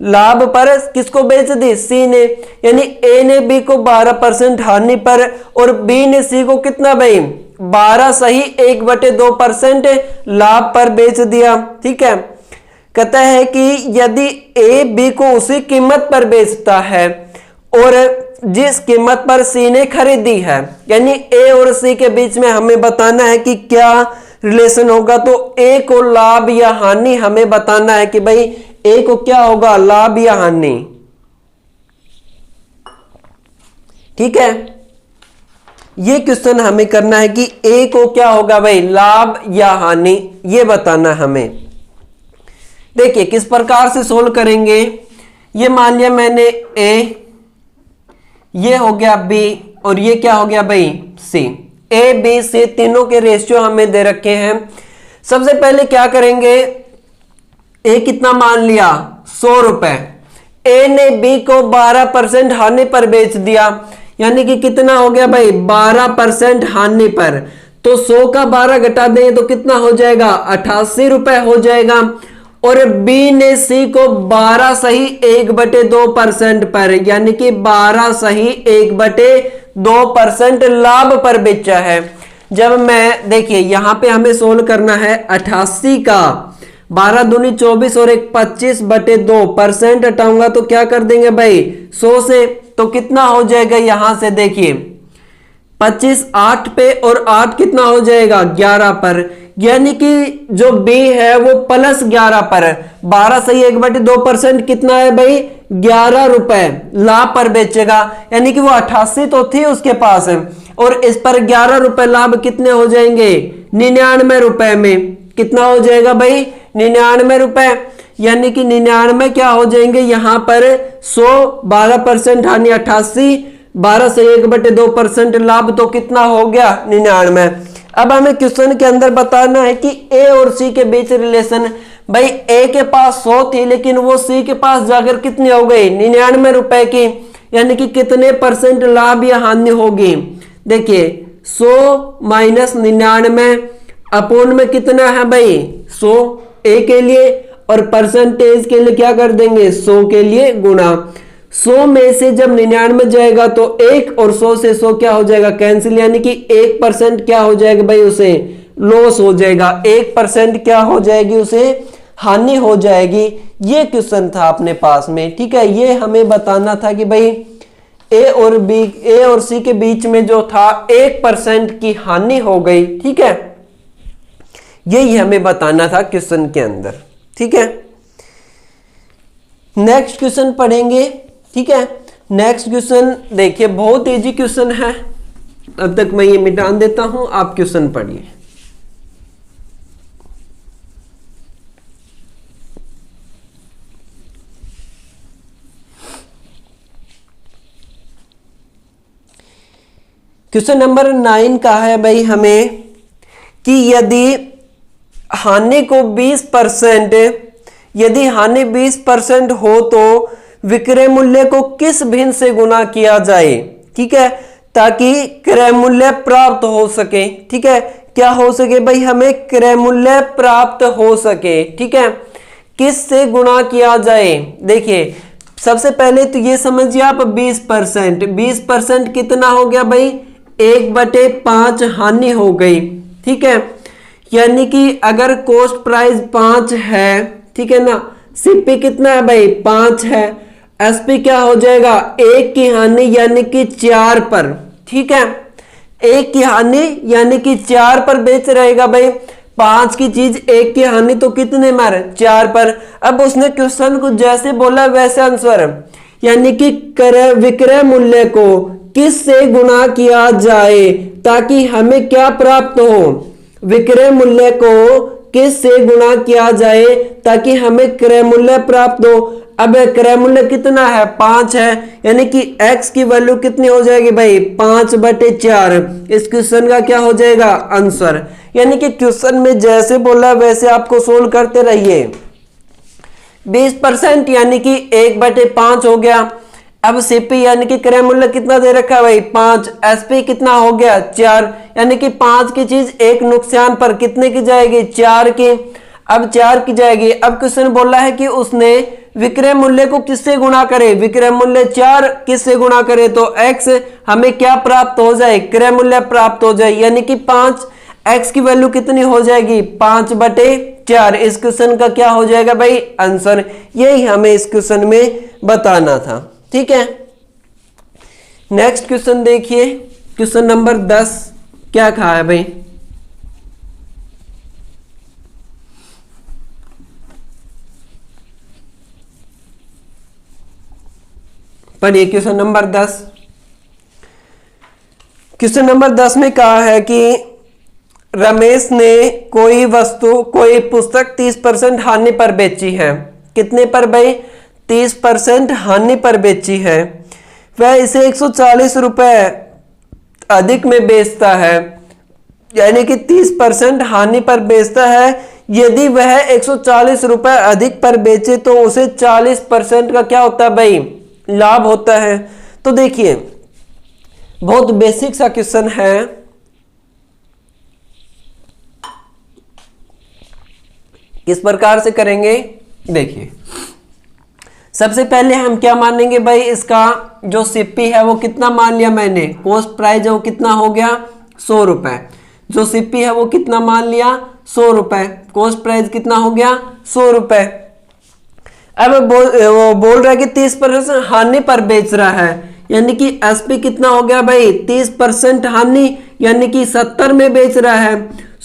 लाभ पर किसको बेच दी, सी ने। यानी ए ने बी को 12% हानि पर और बी ने सी को कितना भाई 12 सही 1/2% लाभ पर बेच दिया। ठीक है, कहता है कि यदि ए बी को उसी कीमत पर बेचता है और जिस कीमत पर सी ने खरीदी है, यानी ए और सी के बीच में हमें बताना है कि क्या रिलेशन होगा। तो ए को लाभ या हानि हमें बताना है कि भाई ए को क्या होगा, लाभ या हानि। ठीक है, ये क्वेश्चन हमें करना है कि ए को क्या होगा भाई, लाभ या हानि, ये बताना हमें। देखिए किस प्रकार से सोल्व करेंगे, ये मान लिया मैंने ए, ये हो गया बी और ये क्या हो गया भाई सी। ए बी सी तीनों के रेशियो हमें दे रखे हैं। सबसे पहले क्या करेंगे, ए कितना मान लिया 100 रुपए, ए ने बी को 12% हानि पर बेच दिया, यानी कि कितना हो गया भाई 12% हानि पर। तो 100 का 12 घटा देंगे तो कितना हो जाएगा 88 रुपए हो जाएगा। और बी ने सी को 12 सही 1/2% पर, यानी कि 12 सही 1/2% लाभ पर बेचा है। जब मैं देखिए यहां पे हमें सोल्व करना है 88 का 12 दूनी 24 और 25/2% हटाऊंगा तो क्या कर देंगे भाई 100 से, तो कितना हो जाएगा यहां से देखिए 25 8 पे और 8 कितना हो जाएगा 11 पर, यानी कि जो बी है वो +11 पर। 12 सही 1/2% कितना है भाई 11 रुपए लाभ पर बेचेगा, यानी कि वो 88 तो थी उसके पास है और इस पर 11 रुपए लाभ कितने हो जाएंगे 99 रुपए में। कितना हो जाएगा भाई 99 रुपए, यानी कि 99 क्या हो जाएंगे यहां पर 100, 12% हानि 88, 12 से 1/2% लाभ, तो कितना हो गया 99। अब हमें क्वेश्चन के अंदर बताना है कि ए और सी के बीच रिलेशन। भाई ए के पास 100 थी लेकिन वो सी के पास जाकर कितनी हो गई 99 रुपए की, यानी कि कितने % लाभ या हानि होगी। देखिए 100 माइनस 99 अपोन में कितना है भाई 100 ए के लिए, और परसेंटेज के लिए क्या कर देंगे 100 के लिए गुणा। 100 में से जब 99 जाएगा तो 1 और 100 से 100 क्या हो जाएगा कैंसिल, यानी कि 1% क्या हो जाएगा भाई उसे लॉस हो जाएगा, 1% क्या हो जाएगी उसे हानि हो जाएगी। ये क्वेश्चन था अपने पास में, ठीक है। ये हमें बताना था कि भाई ए और सी के बीच में जो था 1% की हानि हो गई, ठीक है। यही हमें बताना था क्वेश्चन के अंदर, ठीक है। नेक्स्ट क्वेश्चन पढ़ेंगे, ठीक है। नेक्स्ट क्वेश्चन देखिए बहुत इजी क्वेश्चन है, अब तक मैं ये मिटा देता हूं, आप क्वेश्चन पढ़िए। क्वेश्चन नंबर 9 का है भाई हमें कि यदि हानि 20% हो तो विक्रय मूल्य को किस भिन्न से गुना किया जाए, ठीक है, ताकि क्रय मूल्य प्राप्त हो सके, ठीक है। क्या हो सके भाई हमें क्रय मूल्य प्राप्त हो सके, ठीक है। किस से गुणा किया जाए, देखिए सबसे पहले तो ये समझिए आप 20% कितना हो गया भाई 1/5 हानि हो गई, ठीक है। यानी कि अगर कॉस्ट प्राइस 5 है, ठीक है ना, सीपी कितना है भाई 5 है, एसपी क्या हो जाएगा 1 की हानि यानी कि 4 पर, ठीक है। 1 की हानि यानी कि 4 पर बेच रहेगा भाई, 5 की चीज 1 की हानि तो कितने मार 4 पर। अब उसने क्वेश्चन को जैसे बोला वैसे आंसर, यानी कि विक्रय मूल्य को किस से गुणा किया जाए ताकि हमें क्या प्राप्त हो, विक्रय मूल्य को किस से गुणा किया जाए ताकि हमें क्रय मूल्य प्राप्त हो। अब क्रय मूल्य कितना है 5 है, यानी कि x की वैल्यू कितनी हो जाएगी भाई 5/4। इस क्वेश्चन का क्या हो जाएगा आंसर, यानी कि क्वेश्चन में जैसे बोला वैसे आपको सोल्व करते रहिए। 20% यानी कि 1/5 हो गया। अब सीपी यानी कि क्रय मूल्य कितना दे रखा है भाई 5, एसपी कितना हो गया 4, यानी कि 5 की चीज 1 नुकसान पर कितने की जाएगी 4 की, अब 4 की जाएगी। अब क्वेश्चन बोला है कि उसने विक्रय मूल्य को किससे गुणा करे, विक्रय मूल्य 4 किससे गुणा करे तो x, हमें क्या प्राप्त हो जाए क्रय मूल्य प्राप्त हो जाए, यानी कि 5, x की वैल्यू कितनी हो जाएगी 5/4। इस क्वेश्चन का क्या हो जाएगा भाई आंसर, यही हमें इस क्वेश्चन में बताना था, ठीक है। नेक्स्ट क्वेश्चन देखिए, क्वेश्चन नंबर 10 क्या कहा है भाई, पढ़िए क्वेश्चन नंबर 10। क्वेश्चन नंबर 10 में कहा है कि रमेश ने कोई पुस्तक 30% हानि पर बेची है, कितने पर भाई 30% हानि पर बेची है, वह इसे 140 रुपए अधिक में बेचता है, यानी कि 30% हानि पर बेचता है। यदि वह 140 रुपए अधिक पर बेचे तो उसे 40% का क्या होता है भाई लाभ होता है। तो देखिए बहुत बेसिक सा क्वेश्चन है, किस प्रकार से करेंगे देखिए। सबसे पहले हम क्या मानेंगे भाई, इसका जो सीपी है वो कितना मान लिया मैंने, कॉस्ट प्राइस है वो कितना हो गया 100 रुपए, जो सीपी है वो कितना मान लिया 100 रुपए, कॉस्ट प्राइस कितना हो गया 100 रुपए। अब वो बोल रहा है कि 30% हानि पर बेच रहा है, यानी कि एसपी कितना हो गया भाई 30% हानि, यानी कि 70 में बेच रहा है।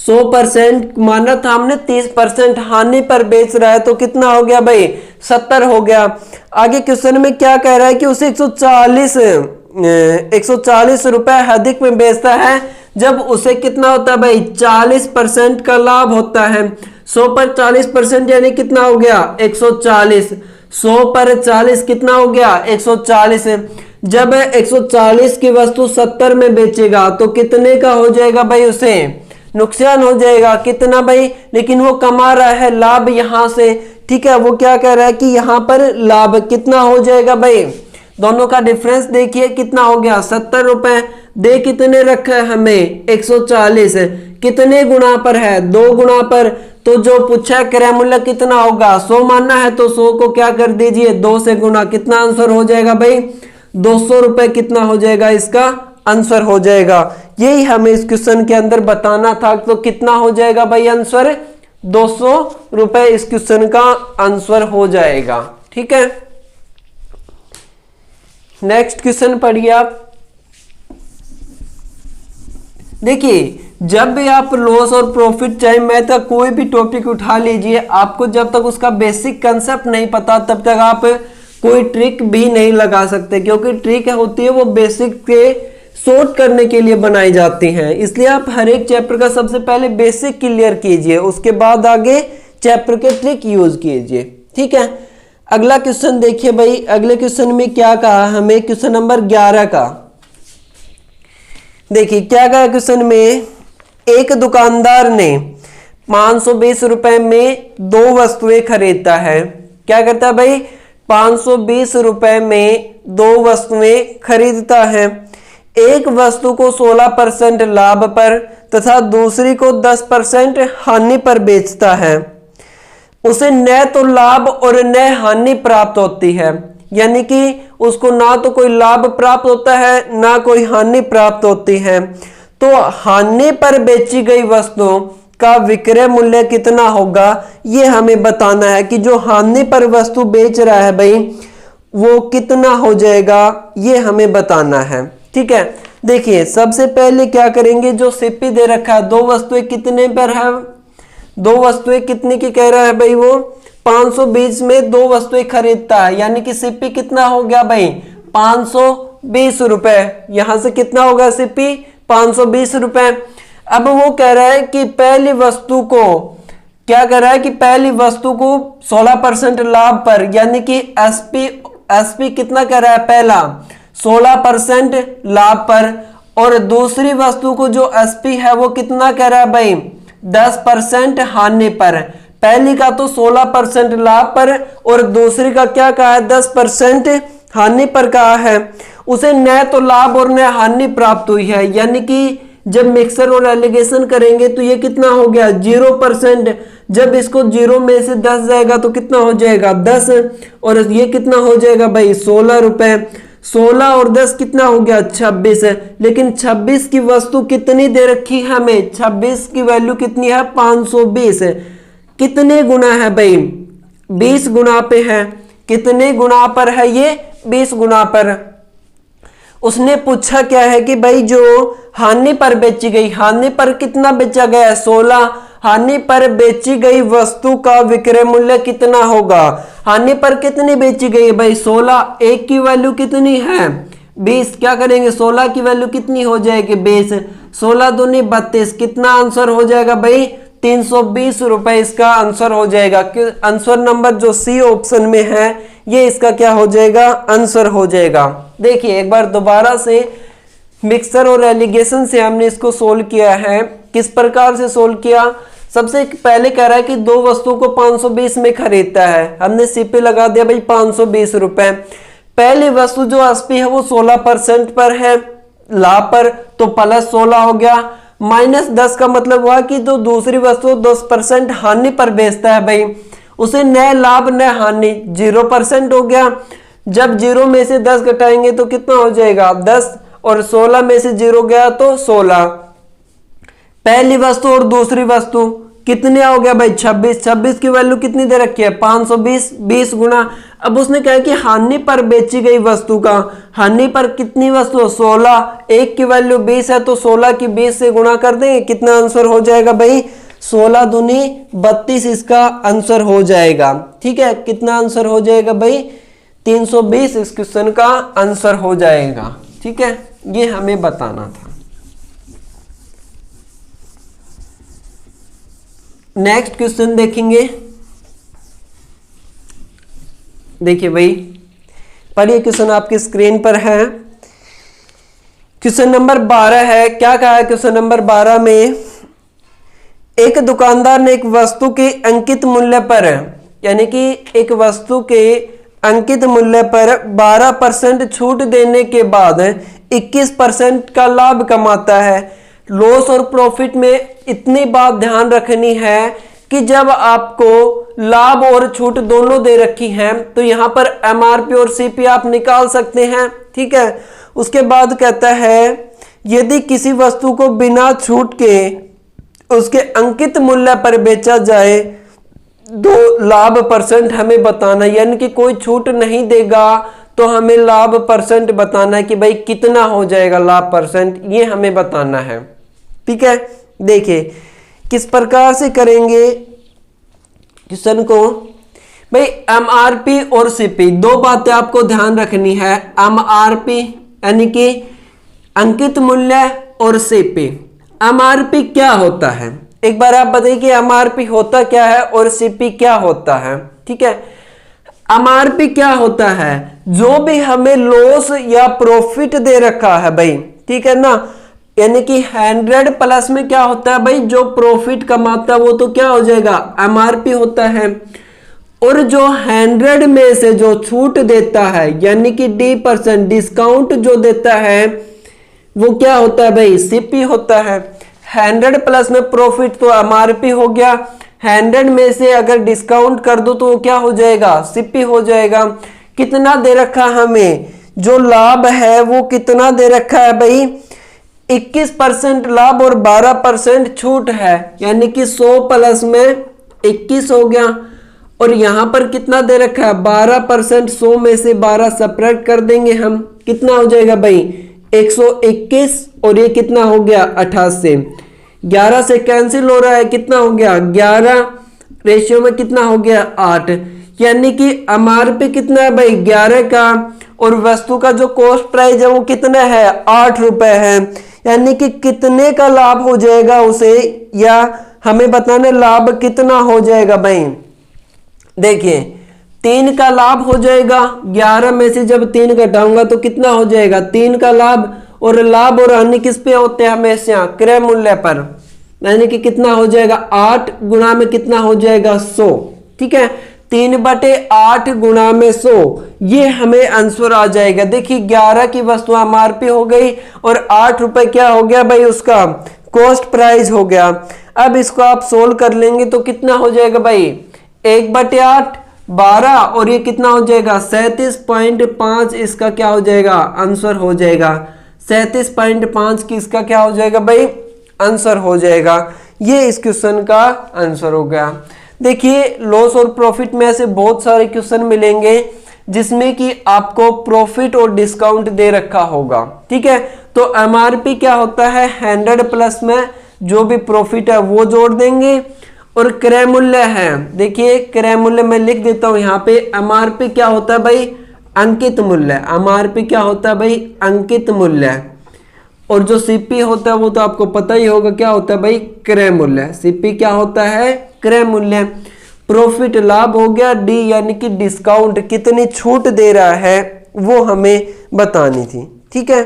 100% माना था हमने, 30% हानि पर बेच रहा है तो कितना हो गया भाई 70 हो गया। आगे क्वेश्चन में क्या कह रहा है कि उसे 140 रुपए अधिक में बेचता है जब उसे कितना होता है भाई 40% का लाभ होता है। 100 पर 40% यानी कितना हो गया 140। 100 पर 40 कितना हो गया 140। जब 140 की वस्तु 70 में बेचेगा तो कितने का हो जाएगा भाई, उसे नुकसान हो जाएगा। कितना भाई, लेकिन वो कमा रहा है लाभ यहां से, ठीक है। वो क्या कह रहा है कि यहां पर लाभ कितना हो जाएगा भाई, दोनों का डिफरेंस देखिए कितना हो गया 70 रुपए। दे कितने रखा है हमें 140, कितने गुना पर है 2 गुना पर। तो जो पूछा है क्रय मूल्य कितना होगा 100 मानना है तो 100 को क्या कर दीजिए 2 से गुना, कितना आंसर हो जाएगा भाई 200 रुपए कितना हो जाएगा, इसका आंसर हो जाएगा। यही हमें इस क्वेश्चन के अंदर बताना था। तो कितना हो जाएगा भाई आंसर 200 रुपए इस क्वेश्चन का आंसर हो जाएगा, ठीक है। नेक्स्ट क्वेश्चन पढ़िए आप। देखिए जब भी आप लॉस और प्रॉफिट चाहे मैथ का कोई भी टॉपिक उठा लीजिए, आपको जब तक उसका बेसिक कंसेप्ट नहीं पता तब तक आप कोई ट्रिक भी नहीं लगा सकते, क्योंकि ट्रिक होती है वो बेसिक के शॉर्ट करने के लिए बनाई जाती हैं। इसलिए आप हर एक चैप्टर का सबसे पहले बेसिक क्लियर कीजिए, उसके बाद आगे चैप्टर के ट्रिक यूज कीजिए, ठीक है। अगला क्वेश्चन देखिए भाई, अगले क्वेश्चन में क्या कहा हमें, क्वेश्चन नंबर 11 का देखिए क्या कहा क्वेश्चन में। एक दुकानदार ने 520 रुपए में 2 वस्तुएं खरीदता है। क्या करता है भाई 520 रुपए में 2 वस्तुएं खरीदता है। एक वस्तु को 16% लाभ पर तथा दूसरी को 10% हानि पर बेचता है। उसे न तो लाभ और न हानि प्राप्त होती है, यानी कि उसको ना तो कोई लाभ प्राप्त होता है ना कोई हानि प्राप्त होती है। तो हानि पर बेची गई वस्तुओं का विक्रय मूल्य कितना होगा ये हमें बताना है, कि जो हानि पर वस्तु बेच रहा है भाई वो कितना हो जाएगा ये हमें बताना है, ठीक है। देखिए सबसे पहले क्या करेंगे, जो सीपी दे रखा है 2 वस्तुएं कितने पर है, 2 वस्तुएं कितने की कह रहा है भाई, वो 520 में 2 वस्तुएं खरीदता है, यानी कि सीपी कितना हो गया भाई 520 रुपए। यहां से कितना होगा सीपी 520 रुपए। अब वो कह रहा है कि पहली वस्तु को क्या कर रहा है कि पहली वस्तु को 16% लाभ पर, यानी कि एसपी कितना कर रहा है पहला 16% लाभ पर, और दूसरी वस्तु को जो एसपी है वो कितना कह रहा है भाई 10% हानि पर। पहली का तो 16% लाभ पर और दूसरी का क्या कहा है 10% हानि पर कहा है। उसे न तो लाभ और न हानि प्राप्त हुई है, यानी कि जब मिक्सर और एलिगेशन करेंगे तो ये कितना हो गया 0%। जब इसको 0 में से 10 जाएगा तो कितना हो जाएगा 10, और ये कितना हो जाएगा भाई 16 रुपए। 16 और 10 कितना हो गया 26। लेकिन 26 की वस्तु कितनी दे रखी है हमें, 26 की वैल्यू कितनी है 520। कितने गुना है भाई 20 गुना पे है। कितने गुना पर है ये 20 गुना पर। उसने पूछा क्या है कि भाई जो हानि पर बेची गई, हानि पर कितना बेचा गया 16, हानि पर बेची गई वस्तु का विक्रय मूल्य कितना होगा। हानि पर कितनी बेची गई भाई 16, एक की वैल्यू कितनी है 20। क्या करेंगे 16 की वैल्यू कितनी हो जाएगी 20, 16 दूनी 32। कितना आंसर हो जाएगा भाई 320 रुपए इसका आंसर हो जाएगा। आंसर नंबर जो सी ऑप्शन में है ये इसका क्या हो जाएगा आंसर हो जाएगा। देखिए एक बार दोबारा से मिक्सर और एलिगेशन से हमने इसको सोल्व किया है। किस प्रकार से सोल्व किया, सबसे पहले कह रहा है कि 2 वस्तु को 520 में खरीदता है, हमने सीपी लगा दिया भाई 520 रुपए। पहली वस्तु जो एसपी है वो 16% पर है लाभ पर, तो प्लस 16 हो गया। माइनस 10 का मतलब हुआ कि जो दूसरी वस्तु 10% हानि पर बेचता है भाई, उसे न लाभ न हानि 0% हो गया। जब 0 में से 10 घटाएंगे तो कितना हो जाएगा 10, और 16 में से 0 गया तो 16। पहली वस्तु और दूसरी वस्तु कितने हो गया भाई 26, 26 की वैल्यू कितनी दे रखी है 520, 20 गुना। अब उसने कहा कि हानि पर बेची गई वस्तु का, हानि पर कितनी वस्तु 16, एक की वैल्यू 20 है तो 16 की 20 से गुणा कर देंगे, कितना आंसर हो जाएगा भाई 16 दूनी 32 इसका आंसर हो जाएगा। ठीक है, कितना आंसर हो जाएगा भाई 320 इस क्वेश्चन का आंसर हो जाएगा। ठीक है, ये हमें बताना था। नेक्स्ट क्वेश्चन देखेंगे। देखिए भाई, पढ़िए क्वेश्चन आपकी स्क्रीन पर है। क्वेश्चन नंबर 12 है। क्या कहा है क्वेश्चन नंबर 12 में, एक दुकानदार ने एक वस्तु के अंकित मूल्य पर, यानी कि एक वस्तु के अंकित मूल्य पर 12% छूट देने के बाद 21% का लाभ कमाता है। लॉस और प्रॉफिट में इतनी बात ध्यान रखनी है कि जब आपको लाभ और छूट दोनों दे रखी हैं तो यहां पर एमआरपी और सीपी आप निकाल सकते हैं। ठीक है, उसके बाद कहता है यदि किसी वस्तु को बिना छूट के उसके अंकित मूल्य पर बेचा जाए, 2 लाभ परसेंट हमें बताना, यानी कि कोई छूट नहीं देगा तो हमें लाभ परसेंट बताना है कि भाई कितना हो जाएगा लाभ परसेंट, ये हमें बताना है। ठीक है, देखिए किस प्रकार से करेंगे क्वेश्चन को। भाई एमआरपी और सीपी, 2 बातें आपको ध्यान रखनी है। एमआरपी यानी कि अंकित मूल्य और सीपी। एमआरपी क्या होता है, एक बार आप बताइए कि एमआरपी होता क्या है और सीपी क्या होता है। ठीक है, एमआरपी क्या होता है, जो भी हमें लॉस या प्रॉफिट दे रखा है भाई, ठीक है ना, यानी कि 100 प्लस में क्या होता है भाई, जो प्रॉफिट कमाता है वो तो क्या हो जाएगा एमआरपी होता है। और जो 100 में से जो छूट देता है, यानी कि D% डिस्काउंट जो देता है वो क्या होता है भाई सीपी होता है। 100 प्लस में प्रॉफिट तो एमआरपी हो गया, 100 में से अगर डिस्काउंट कर दो तो वो क्या हो जाएगा सीपी हो जाएगा। कितना दे रखा हमें, जो लाभ है वो कितना दे रखा है भाई 21% लाभ और 12% छूट है, यानी कि 100 प्लस में 21 हो गया। और यहां पर कितना दे रखा है 12%, 100 में से 12 सब्ट्रैक्ट कर देंगे हम, कितना हो जाएगा भाई 121। और ये कितना हो गया 88, 11 से कैंसिल हो रहा है, कितना हो गया 11, रेशियो में कितना हो गया 8, यानी कि एमआरपी कितना है भाई 11 का, और वस्तु का जो कॉस्ट प्राइस है वो कितना है 8 रुपए है, यानी कि कितने का लाभ हो जाएगा उसे, या हमें बताने लाभ कितना हो जाएगा भाई। देखिए 3 का लाभ हो जाएगा, 11 में से जब 3 घटाऊंगा तो कितना हो जाएगा 3 का लाभ। और लाभ और हानि किस पे होते हैं हमेशा क्रय मूल्य पर, यानी कि कितना हो जाएगा 8 गुणा में कितना हो जाएगा 100। ठीक है, 3/8 गुणा में 100, ये हमें आंसर आ जाएगा। देखिए 11 की वस्तु एमआरपी हो गई और 8 रुपए क्या हो गया भाई उसका कॉस्ट प्राइस हो गया। अब इसको आप सोल्व कर लेंगे तो कितना हो जाएगा भाई 1/8 12, और ये कितना हो जाएगा 37.5, इसका क्या हो जाएगा आंसर हो जाएगा 37.5 की इसका क्या हो जाएगा भाई आंसर हो जाएगा। ये इस क्वेश्चन का आंसर हो गया। देखिए लॉस और प्रॉफिट में ऐसे बहुत सारे क्वेश्चन मिलेंगे जिसमें कि आपको प्रॉफिट और डिस्काउंट दे रखा होगा। ठीक है, तो एमआरपी क्या होता है 100 प्लस में जो भी प्रॉफिट है वो जोड़ देंगे, और क्रय मूल्य है, देखिए क्रय मूल्य मैं लिख देता हूं यहाँ पे। एमआरपी क्या होता है भाई अंकित मूल्य, एमआरपी क्या होता है भाई अंकित मूल्य, और जो सीपी होता है वो तो आपको पता ही होगा क्या होता है भाई क्रय मूल्य। सीपी क्या होता है क्रय मूल्य। प्रॉफिट लाभ हो गया, डी यानी कि डिस्काउंट कितनी छूट दे रहा है वो हमें बतानी थी। ठीक है,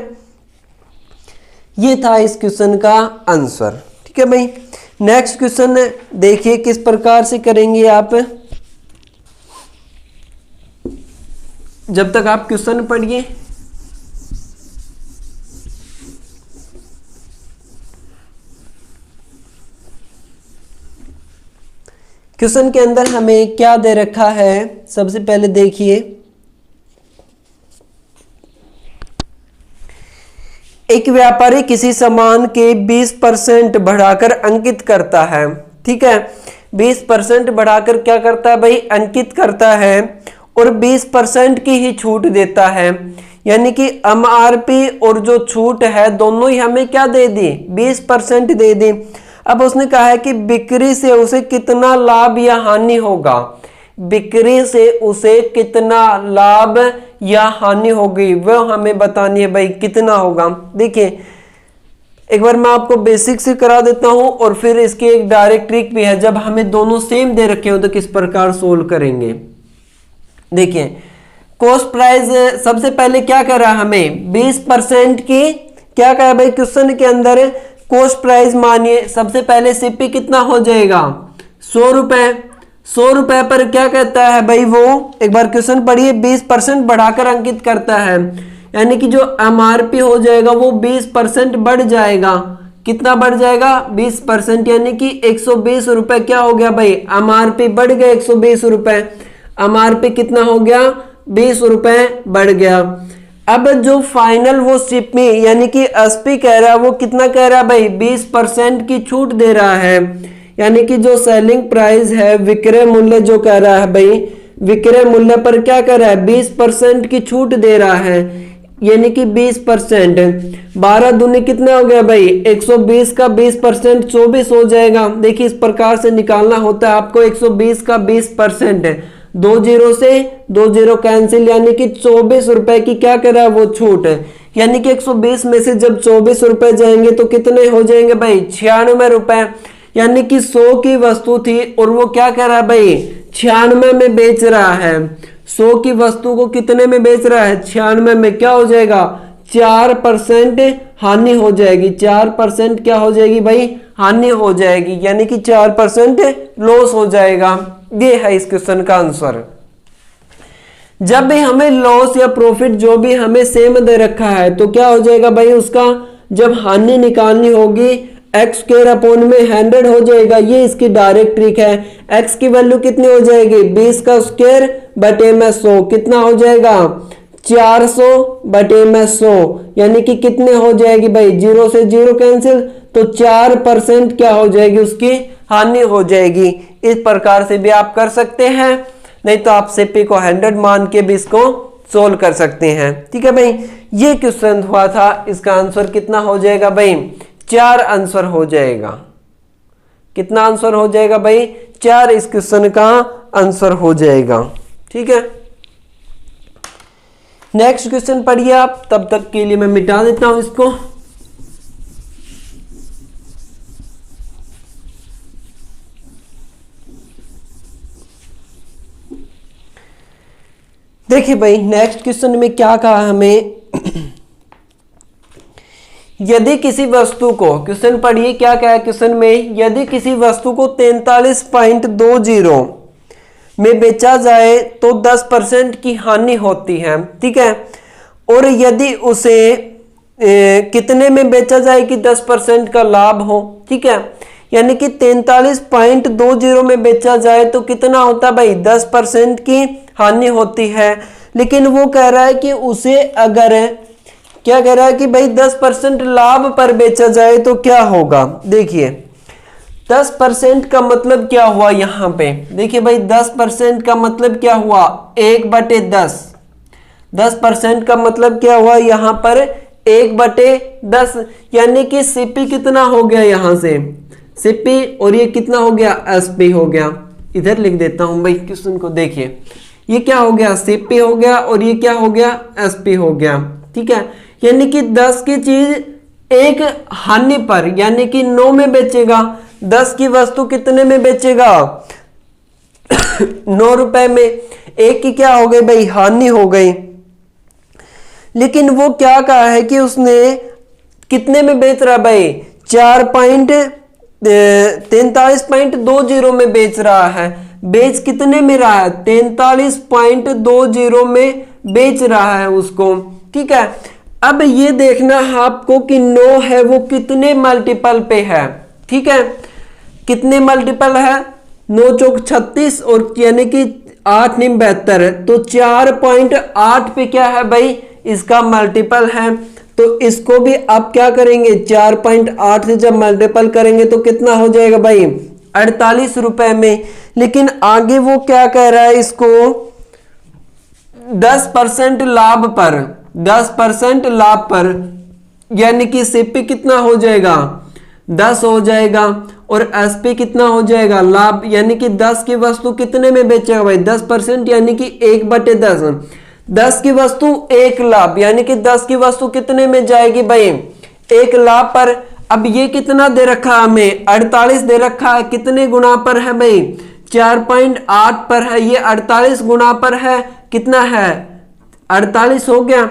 ये था इस क्वेश्चन का आंसर। ठीक है भाई, नेक्स्ट क्वेश्चन देखिए किस प्रकार से करेंगे आप। जब तक आप क्वेश्चन पढ़िए, क्वेश्चन के अंदर हमें क्या दे रखा है सबसे पहले देखिए। एक व्यापारी किसी सामान के 20% बढ़ाकर अंकित करता है ठीक है। 20% बढ़ाकर क्या करता है भाई, अंकित करता है और 20% की ही छूट देता है, यानी कि एमआरपी और जो छूट है दोनों ही हमें क्या दे दी, 20% दे दी। अब उसने कहा है कि बिक्री से उसे कितना लाभ या हानि होगा, बिक्री से उसे कितना लाभ या हानि होगी वह हमें बतानी है भाई, कितना होगा। देखिए एक बार मैं आपको बेसिक से करा देता हूं और फिर इसकी एक डायरेक्ट ट्रिक भी है, जब हमें दोनों सेम दे रखे हो तो किस प्रकार सोल्व करेंगे। देखिए कॉस्ट प्राइस सबसे पहले क्या करा हमें, 20% की क्या करा भाई क्वेश्चन के अंदर, कॉस्ट प्राइस मानिए सबसे पहले सीपी कितना हो जाएगा 100 रुपए। 100 रुपए पर क्या कहता है भाई वो, एक बार क्वेश्चन पढ़िए, 20% बढ़ाकर अंकित करता है, यानी कि जो एमआरपी हो जाएगा वो 20% बढ़ जाएगा। कितना बढ़ जाएगा 20%, यानी कि 120 रुपए क्या हो गया भाई, एमआरपी बढ़ गया 120 रुपए, एमआरपी कितना हो गया 20 रुपए बढ़ गया। अब जो फाइनल वो सीपी यानी कि एसपी कह रहा है वो कितना कह रहा है भाई, 20% की छूट दे रहा है, यानी कि जो सेलिंग प्राइस है, विक्रय मूल्य जो कह रहा है भाई, विक्रय मूल्य पर क्या कर रहा है 20% की छूट दे रहा है, यानी कि 20%। 12 दूनी कितना हो गया भाई, 120 का 20% 24 हो जाएगा। देखिए इस प्रकार से निकालना होता है आपको, 120 का 20%, 2 जीरो से 2 जीरो कैंसिल, यानी कि 24 रुपए की क्या कर रहा है वो छूट, यानी कि 120 में से जब 24 रुपए जाएंगे तो कितने हो जाएंगे भाई 96 रुपए, यानी कि 100 की वस्तु थी और वो क्या कर रहा है भाई 96 में बेच रहा है। 100 की वस्तु को कितने में बेच रहा है 96 में, क्या हो जाएगा 4% हानि हो जाएगी, 4% क्या हो जाएगी भाई हानि हो जाएगी, यानी कि 4% लॉस हो जाएगा। ये है इस क्वेश्चन का आंसर। जब भी हमें लॉस या प्रॉफिट जो भी हमें सेम दे रखा है तो क्या हो जाएगा भाई, उसका जब हानि निकालनी होगी एक्स स्क्वायर अपॉन में 100 हो जाएगा। ये इसकी डायरेक्ट ट्रिक है। एक्स की वैल्यू कितनी हो जाएगी 20 का स्क्वायर बटे में 100, कितना हो जाएगा 400 बटे में 100, यानी कि कितने हो जाएगी भाई, 0 से 0 कैंसिल, तो 4% क्या हो जाएगी उसकी हानि हो जाएगी। इस प्रकार से भी आप कर सकते हैं, नहीं तो आप सीपी को 100 मान के भी इसको सोल्व कर सकते हैं। ठीक है भाई, ये क्वेश्चन हुआ था, इसका आंसर कितना हो जाएगा भाई 4 आंसर हो जाएगा। कितना आंसर हो जाएगा भाई 4 इस क्वेश्चन का आंसर हो जाएगा। ठीक है, नेक्स्ट क्वेश्चन पढ़िए आप, तब तक के लिए मैं मिटा देता हूं इसको। देखिए भाई नेक्स्ट क्वेश्चन में क्या कहा हमें, यदि किसी वस्तु को, क्वेश्चन पढ़िए क्या क्या है क्वेश्चन में, यदि किसी वस्तु को 43.20 में बेचा जाए तो 10% की हानि होती है। ठीक है, और यदि उसे कितने में बेचा जाए कि 10% का लाभ हो। ठीक है, यानी कि 43.20 में बेचा जाए तो कितना होता है भाई 10% की हानि होती है। लेकिन वो कह रहा है कि उसे अगर क्या कह रहा है कि भाई 10% लाभ पर बेचा जाए तो क्या होगा। देखिए 10% का मतलब क्या हुआ यहां पे, देखिए भाई 10% का मतलब क्या हुआ 1/10। 10% का मतलब क्या हुआ यहां पर 1/10, यानी कि सीपी कितना हो गया यहां से सीपी, और ये कितना हो गया एसपी हो गया। इधर लिख देता हूं भाई क्वेश्चन को, देखिए ये क्या हो गया सीपी हो गया और ये क्या हो गया एसपी हो गया। ठीक है, यानी कि 10 की चीज एक हानि पर यानी कि 9 में बेचेगा, 10 की वस्तु कितने में बेचेगा 9 रुपए में, एक की क्या हो गई भाई हानि हो गई। लेकिन वो क्या कहा है कि उसने कितने में बेच रहा भाई 43.20 में बेच रहा है। बेच कितने में रहा है 43.20 में बेच रहा है उसको। ठीक है, अब ये देखना है आपको कि 9 है वो कितने मल्टीपल पे है। ठीक है, कितने मल्टीपल है 9 चौक 36 और यानी कि 8 9 72, तो 4.8 पे क्या है भाई इसका मल्टीपल है। तो इसको भी आप क्या करेंगे 4.8 से जब मल्टीपल करेंगे तो कितना हो जाएगा भाई 48 रुपए में। लेकिन आगे वो क्या कह रहा है, इसको 10% लाभ पर, 10% लाभ पर, यानी कि सीपी कितना हो जाएगा, 10 हो जाएगा, और एसपी कितना हो जाएगा, लाभ, यानी कि 10 की वस्तु कितने में बेचेगा भाई, 10%, यानी कि 1/10। 10 की वस्तु 1 लाभ, यानी कि 10 की वस्तु कितने में जाएगी भाई, 1 लाभ पर। अब ये कितना दे रखा है हमें, 48 दे रखा है, कितने गुना पर है भाई, 4.8 पर है। ये 48 गुना पर है, कितना है, 48 हो गया।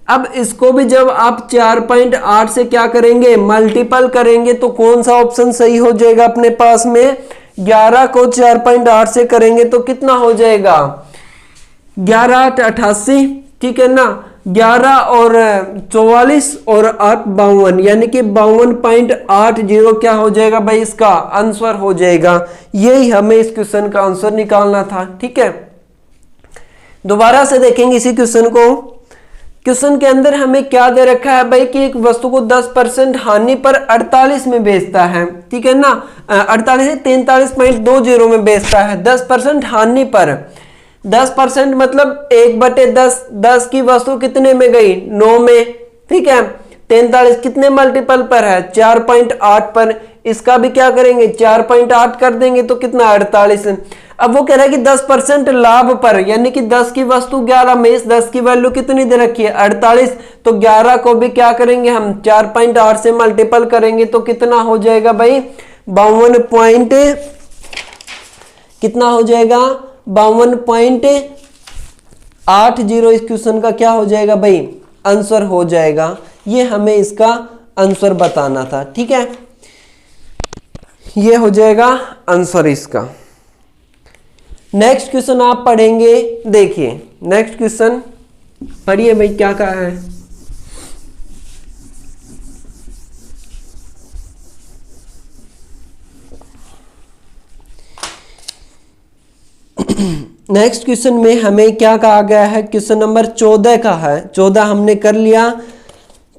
अब इसको भी जब आप 4.8 से क्या करेंगे, मल्टीपल करेंगे, तो कौन सा ऑप्शन सही हो जाएगा अपने पास में, 11 को 4.8 से करेंगे तो कितना हो जाएगा, 11 8 88, ठीक है ना, 11 और 44 और 8 52, यानी कि 52.80 क्या हो जाएगा भाई, इसका आंसर हो जाएगा। यही हमें इस क्वेश्चन का आंसर निकालना था। ठीक है, दोबारा से देखेंगे इसी क्वेश्चन को। क्वेश्चन के अंदर हमें क्या दे रखा है भाई, कि एक वस्तु को 10% हानि पर 48 में बेचता है, ठीक है ना, 48 43.20 में बेचता है, 10% हानि पर। 10% मतलब 1/10, 10 की वस्तु कितने में गई, 9 में, ठीक है। 43 कितने मल्टीपल पर है, 4.8 पर। इसका भी क्या करेंगे, 4.8 कर देंगे तो कितना, 48। अब वो कह रहा है कि 10% लाभ पर, यानी कि 10 की वस्तु 11 में, इस 10 की वैल्यू कितनी दे रखी है, 48। तो 11 को भी क्या करेंगे हम, 4.8 से मल्टीपल करेंगे तो कितना हो जाएगा भाई, 52 कितना हो जाएगा, 52.80 इस क्वेश्चन का क्या हो जाएगा भाई, आंसर हो जाएगा। ये हमें इसका आंसर बताना था। ठीक है, ये हो जाएगा आंसर इसका। नेक्स्ट क्वेश्चन आप पढ़ेंगे, देखिए नेक्स्ट क्वेश्चन पढ़िए भाई, क्या कहा है। नेक्स्ट क्वेश्चन में हमें क्या कहा गया है, क्वेश्चन नंबर 14 का है। 14 हमने कर लिया,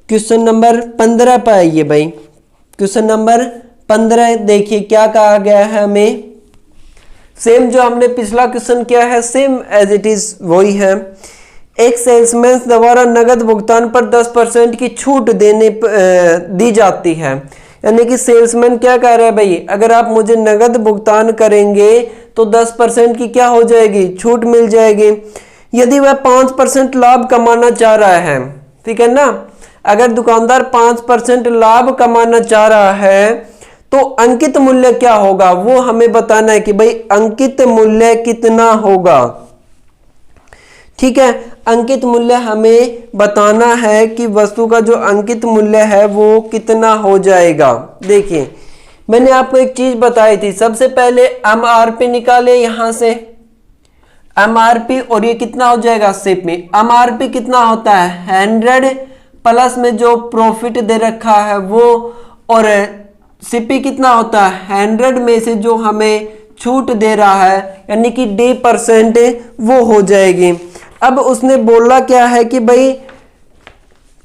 क्वेश्चन नंबर 15 पर आइए भाई। क्वेश्चन नंबर 15 देखिए क्या कहा गया है हमें। सेम जो हमने पिछला क्वेश्चन किया है, सेम एज इट इज वही है। एक सेल्समैन द्वारा नगद भुगतान पर 10% की छूट दी जाती है। यानी कि सेल्समैन क्या कह रहा है भाई, अगर आप मुझे नगद भुगतान करेंगे तो 10% की क्या हो जाएगी, छूट मिल जाएगी। यदि वह 5% लाभ कमाना चाह रहा है, ठीक है ना, अगर दुकानदार 5% लाभ कमाना चाह रहा है तो अंकित मूल्य क्या होगा, वो हमें बताना है कि भाई अंकित मूल्य कितना होगा। ठीक है, अंकित मूल्य हमें बताना है कि वस्तु का जो अंकित मूल्य है वो कितना हो जाएगा। देखिए मैंने आपको एक चीज बताई थी, सबसे पहले एमआरपी निकाले यहां से, एमआरपी, और ये कितना हो जाएगा सीपी। एमआरपी कितना होता है 100 प्लस में जो प्रॉफिट दे रखा है वो, और सीपी कितना होता है 100 में से जो हमें छूट दे रहा है, यानी कि D% वो हो जाएगी। अब उसने बोला क्या है कि भाई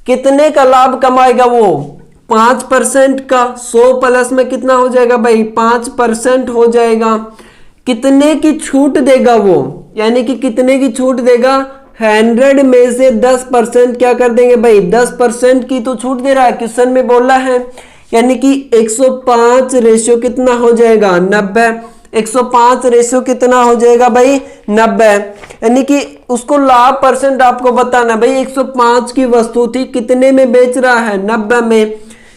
कितने का लाभ कमाएगा वो, 5% का। 100 प्लस में कितना हो जाएगा भाई, 5% हो जाएगा। कितने की छूट देगा वो, यानी कि कितने की छूट देगा, 100 में से 10% क्या कर देंगे भाई, 10% की तो छूट दे रहा है, क्वेश्चन में बोला है। यानी कि 105 रेशियो कितना हो जाएगा, 90। 105 रेशियो कितना हो जाएगा भाई, 90। यानी कि उसको लाभ परसेंट आपको बताना भाई, 105 की वस्तु थी, कितने में बेच रहा है, 90 में।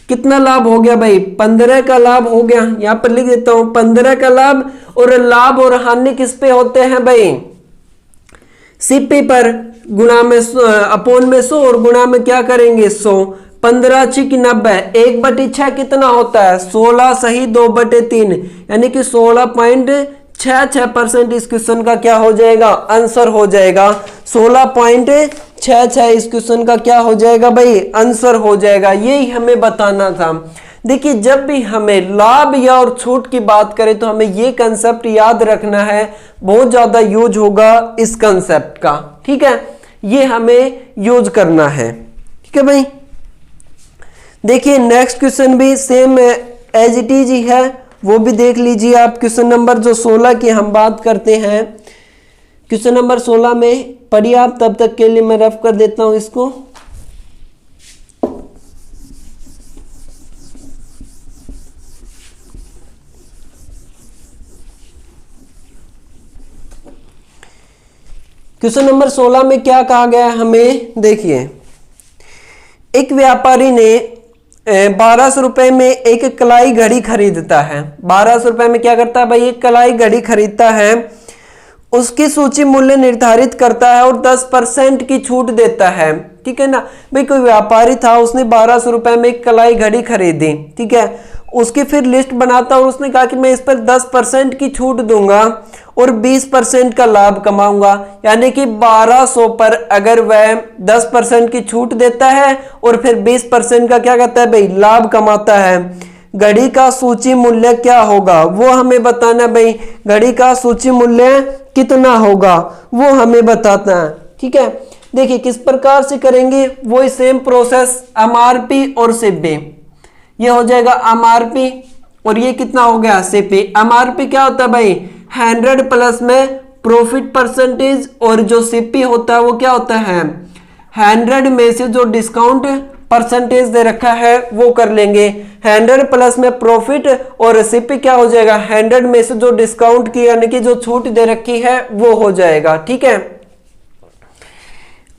कितना लाभ हो गया भाई, 15 का लाभ हो गया। यहां पर लिख देता हूं 15 का लाभ। और लाभ और हानि किस पे होते हैं भाई, सीपी पर, गुणा में अपोन में 100 और गुणा में क्या करेंगे 100। 15 6 की 90, 1/6 कितना होता है 16 सही 2/3, यानी कि 16.66% इस क्वेश्चन का क्या हो जाएगा, आंसर हो जाएगा। 16.66 इस क्वेश्चन का क्या हो जाएगा भाई, आंसर हो जाएगा। यही हमें बताना था। देखिए जब भी हमें लाभ या और छूट की बात करें तो हमें ये कंसेप्ट याद रखना है, बहुत ज्यादा यूज होगा इस कंसेप्ट का। ठीक है, ये हमें यूज करना है। ठीक है भाई, देखिए नेक्स्ट क्वेश्चन भी सेम एज इट इज ही है, वो भी देख लीजिए आप। क्वेश्चन नंबर जो 16 की हम बात करते हैं, क्वेश्चन नंबर 16 में पढ़िए आप, तब तक के लिए मैं रफ कर देता हूं इसको। क्वेश्चन नंबर 16 में क्या कहा गया है हमें, देखिए। एक व्यापारी ने 1200 रुपए में एक कलाई घड़ी खरीदता है। 1200 रुपए में क्या करता है भाई, एक कलाई घड़ी खरीदता है। उसकी सूची मूल्य निर्धारित करता है और 10% की छूट देता है, ठीक है ना भाई। कोई व्यापारी था, उसने 1200 रुपए में एक कलाई घड़ी खरीदी, ठीक है। उसकी फिर लिस्ट बनाता और उसने कहा कि मैं इस पर 10% की छूट दूंगा और 20% का लाभ कमाऊंगा। यानी कि 1200 पर अगर वह 10% की छूट देता है और फिर 20% का क्या कहता है भाई, लाभ कमाता है। घड़ी का सूची मूल्य क्या होगा वो हमें बताना भाई। घड़ी का सूची मूल्य कितना होगा वो हमें बताता है, ठीक है। देखिए किस प्रकार से करेंगे, वो सेम प्रोसेस, एमआरपी और सीपी। ये हो जाएगा एमआरपी और ये कितना हो गया, सीपी। एमआरपी क्या होता है भाई, 100 प्लस में प्रॉफिट परसेंटेज, और जो सीपी होता है वो क्या होता है, 100 में से जो डिस्काउंट परसेंटेज दे रखा है वो कर लेंगे। 100 प्लस में प्रॉफिट और सीपी क्या हो जाएगा, 100 में से जो डिस्काउंट की यानी कि जो छूट दे रखी है वो हो जाएगा, ठीक है।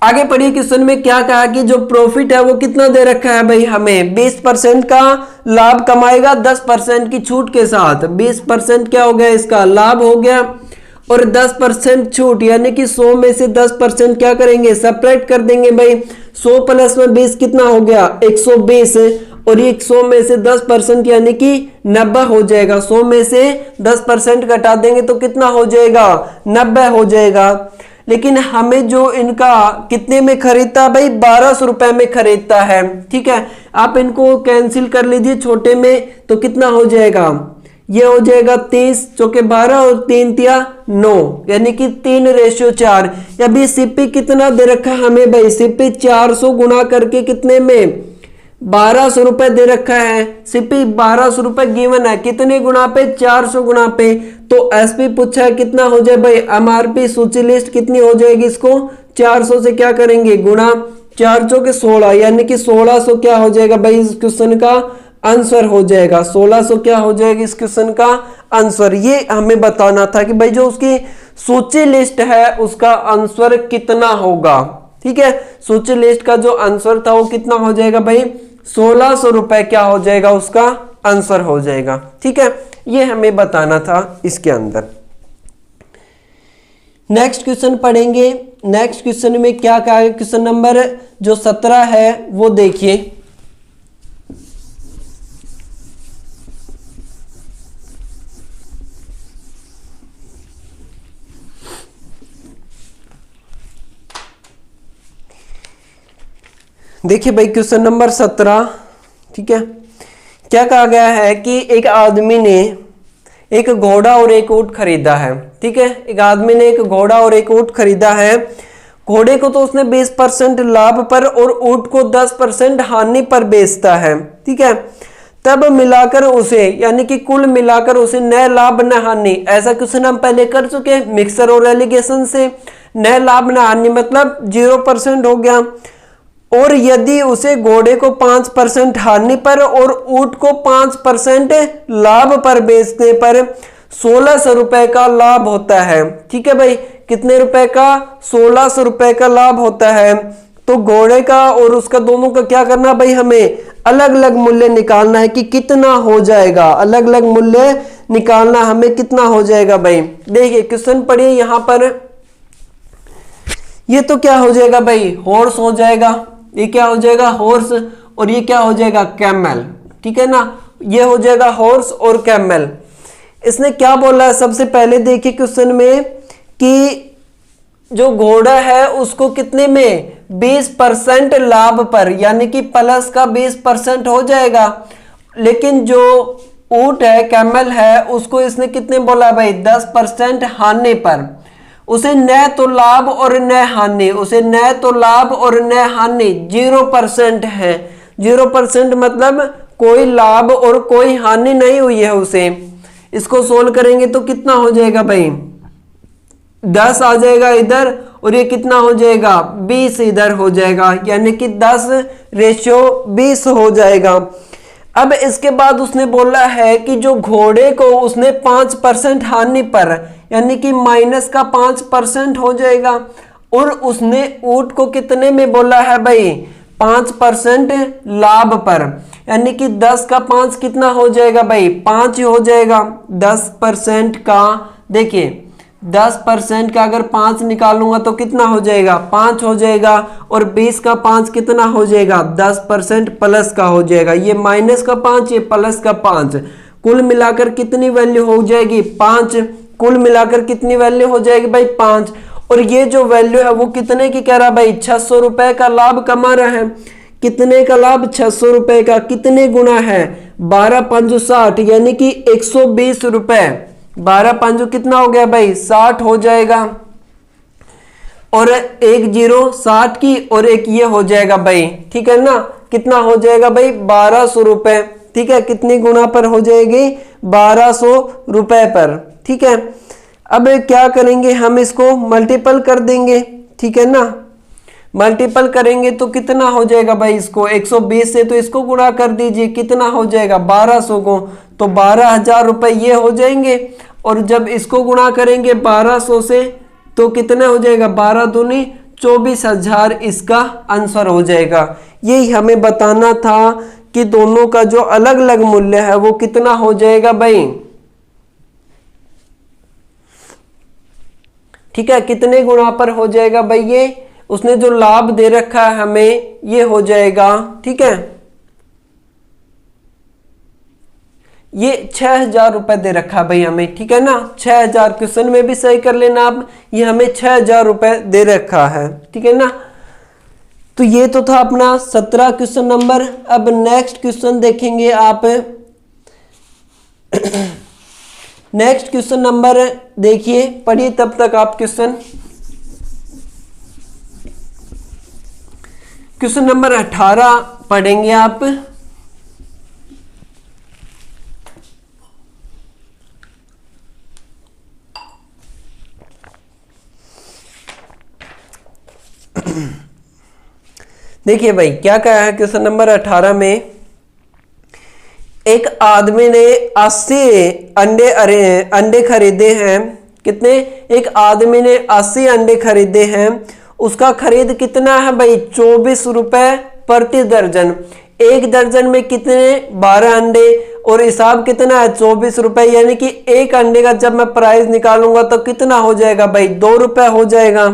आगे पढ़िए, क्वेश्चन में क्या कहा कि जो प्रॉफिट है वो कितना दे रखा है भाई, हमें 20% का लाभ कमाएगा 10% की छूट के साथ। 20% क्या हो गया, इसका लाभ हो गया, और 10% छूट यानी कि 100 में से 10% क्या करेंगे, सेपरेट कर देंगे भाई। 100 प्लस में 20 कितना हो गया, 120, और ये 100 में से 10% यानी कि 90 हो जाएगा। 100 में से 10% घटा देंगे तो कितना हो जाएगा, 90 हो जाएगा। लेकिन हमें जो इनका कितने में खरीदता है भाई, 1200 रुपए में खरीदता है, ठीक है। आप इनको कैंसिल कर लीजिए छोटे में, तो कितना हो जाएगा, ये हो जाएगा 30 चौके 12 और 3 तिया 9, यानी कि 3:4। अभी सीपी कितना दे रखा है हमें भाई, सीपी 400 गुना करके कितने में, 1200 रुपए दे रखा है। सीपी 1200 रुपए गिवन है, कितने गुना पे, 400 गुना पे। तो एसपी पूछा है कितना हो जाए भाई, एमआरपी सूची लिस्ट कितनी हो जाएगी, इसको 400 से क्या करेंगे, गुणा, 4 चौके 16, यानी कि 1600 क्या हो जाएगा भाई, इस क्वेश्चन का आंसर हो जाएगा। 1600 क्या हो जाएगा इस क्वेश्चन का आंसर। ये हमें बताना था कि भाई जो उसकी सूची लिस्ट है उसका आंसर कितना होगा, ठीक है। सूची लिस्ट का जो आंसर था वो कितना हो जाएगा भाई, 1600 रुपए क्या हो जाएगा, उसका आंसर हो जाएगा, ठीक है। ये हमें बताना था इसके अंदर। नेक्स्ट क्वेश्चन पढ़ेंगे। नेक्स्ट क्वेश्चन में क्या कहा है, क्वेश्चन नंबर जो 17 है वो देखिए। देखिए भाई क्वेश्चन नंबर 17, ठीक है। क्या कहा गया है कि एक आदमी ने एक घोड़ा और एक ऊंट खरीदा है, ठीक है। एक आदमी ने एक घोड़ा और एक ऊंट खरीदा है। घोड़े को तो उसने 20% लाभ पर और ऊंट को 10% हानि पर बेचता है, ठीक है। तब मिलाकर उसे यानी कि कुल मिलाकर उसे न लाभ न हानि, ऐसा क्वेश्चन हम पहले कर चुके हैं मिक्सर और एलिगेशन से। न लाभ न हानि मतलब 0% हो गया। और यदि उसे घोड़े को 5% हानि पर और ऊंट को 5% लाभ पर बेचने पर 1600 रुपए का लाभ होता है, ठीक है भाई। कितने रुपए का, 1600 रुपए का लाभ होता है। तो घोड़े का और उसका दोनों का क्या करना भाई, हमें अलग अलग मूल्य निकालना है कि कितना हो जाएगा, अलग अलग मूल्य निकालना हमें कितना हो जाएगा भाई। देखिए क्वेश्चन पढ़िए यहाँ पर, ये तो क्या हो जाएगा भाई, हॉर्स हो जाएगा। ये क्या हो जाएगा, हॉर्स, और ये क्या हो जाएगा, कैमल, ठीक है ना। ये हो जाएगा हॉर्स और कैमल। इसने क्या बोला है, सबसे पहले देखिए क्वेश्चन में कि जो घोड़ा है उसको कितने में, 20% लाभ पर, यानी कि प्लस का 20% हो जाएगा। लेकिन जो ऊंट है, कैमल है, उसको इसने कितने बोला भाई, 10% हानि पर। उसे न तो लाभ और न हानि, उसे न तो लाभ और न हानि, 0% है। 0% मतलब कोई लाभ और कोई हानि नहीं हुई है उसे। इसको सोल्व करेंगे तो कितना हो जाएगा भाई, 10 आ जाएगा इधर और ये कितना हो जाएगा, 20 इधर हो जाएगा, यानी कि 10:20 हो जाएगा। अब इसके बाद उसने बोला है कि जो घोड़े को उसने 5% हानि पर, यानी कि -5% हो जाएगा, और उसने ऊंट को कितने में बोला है भाई, 5% लाभ पर, यानी कि 10 का 5 कितना हो जाएगा भाई, 5 हो जाएगा। 10% का, देखिए 10% का अगर 5 निकालूंगा तो कितना हो जाएगा, 5 हो जाएगा, और 20 का 5 कितना हो जाएगा, 10% प्लस का हो जाएगा। ये माइनस का 5, ये प्लस का 5, कुल मिलाकर कितनी वैल्यू हो जाएगी, 5। कुल मिलाकर कितनी वैल्यू हो जाएगी भाई, 5। और ये जो वैल्यू है वो कितने की कह रहा भाई, 600 रुपए का लाभ कमा रहा है। कितने का लाभ, 600 रुपए का। कितने गुना है, 12×5 60, यानी कि 120 रुपए। 12×5 कितना हो गया भाई, 60 हो जाएगा, और 1 0 60 की, और एक ये हो जाएगा भाई, ठीक है ना, कितना हो जाएगा भाई, 1200 रुपए। ठीक है, कितनी गुना पर हो जाएगी, 1200 रुपए पर। ठीक है, अब क्या करेंगे, हम इसको मल्टीपल कर देंगे। ठीक है ना, मल्टीपल करेंगे तो कितना हो जाएगा भाई, इसको 120 से तो इसको गुणा कर दीजिए, कितना हो जाएगा 1200 को, तो 12,000 रुपए ये हो जाएंगे। और जब इसको गुणा करेंगे 1200 से तो कितना हो जाएगा, 12 दूनी 24,000 इसका आंसर हो जाएगा। यही हमें बताना था कि दोनों का जो अलग अलग मूल्य है वो कितना हो जाएगा भाई। ठीक है, कितने गुणा पर हो जाएगा भाई, ये उसने जो लाभ दे रखा है हमें ये हो जाएगा। ठीक है, ये 6,000 रुपए दे रखा भाई हमें। ठीक है ना, 6,000, क्वेश्चन में भी सही कर लेना आप, ये हमें 6,000 रुपए दे रखा है। ठीक है ना, तो ये तो था अपना 17 क्वेश्चन नंबर। अब नेक्स्ट क्वेश्चन देखेंगे आप। नेक्स्ट क्वेश्चन नंबर देखिए, पढ़िए तब तक आप क्वेश्चन। क्वेश्चन नंबर 18 पढ़ेंगे आप। देखिए भाई क्या कहा है क्वेश्चन नंबर 18 में, एक आदमी ने 80 अंडे खरीदे हैं। कितने, एक आदमी ने 80 अंडे खरीदे हैं, उसका खरीद कितना है भाई, 24 रुपए प्रति दर्जन। एक दर्जन में कितने, 12 अंडे, और हिसाब कितना है 24 रुपए, यानी कि एक अंडे का जब मैं प्राइस निकालूंगा तो कितना हो जाएगा भाई, 2 रुपए हो जाएगा।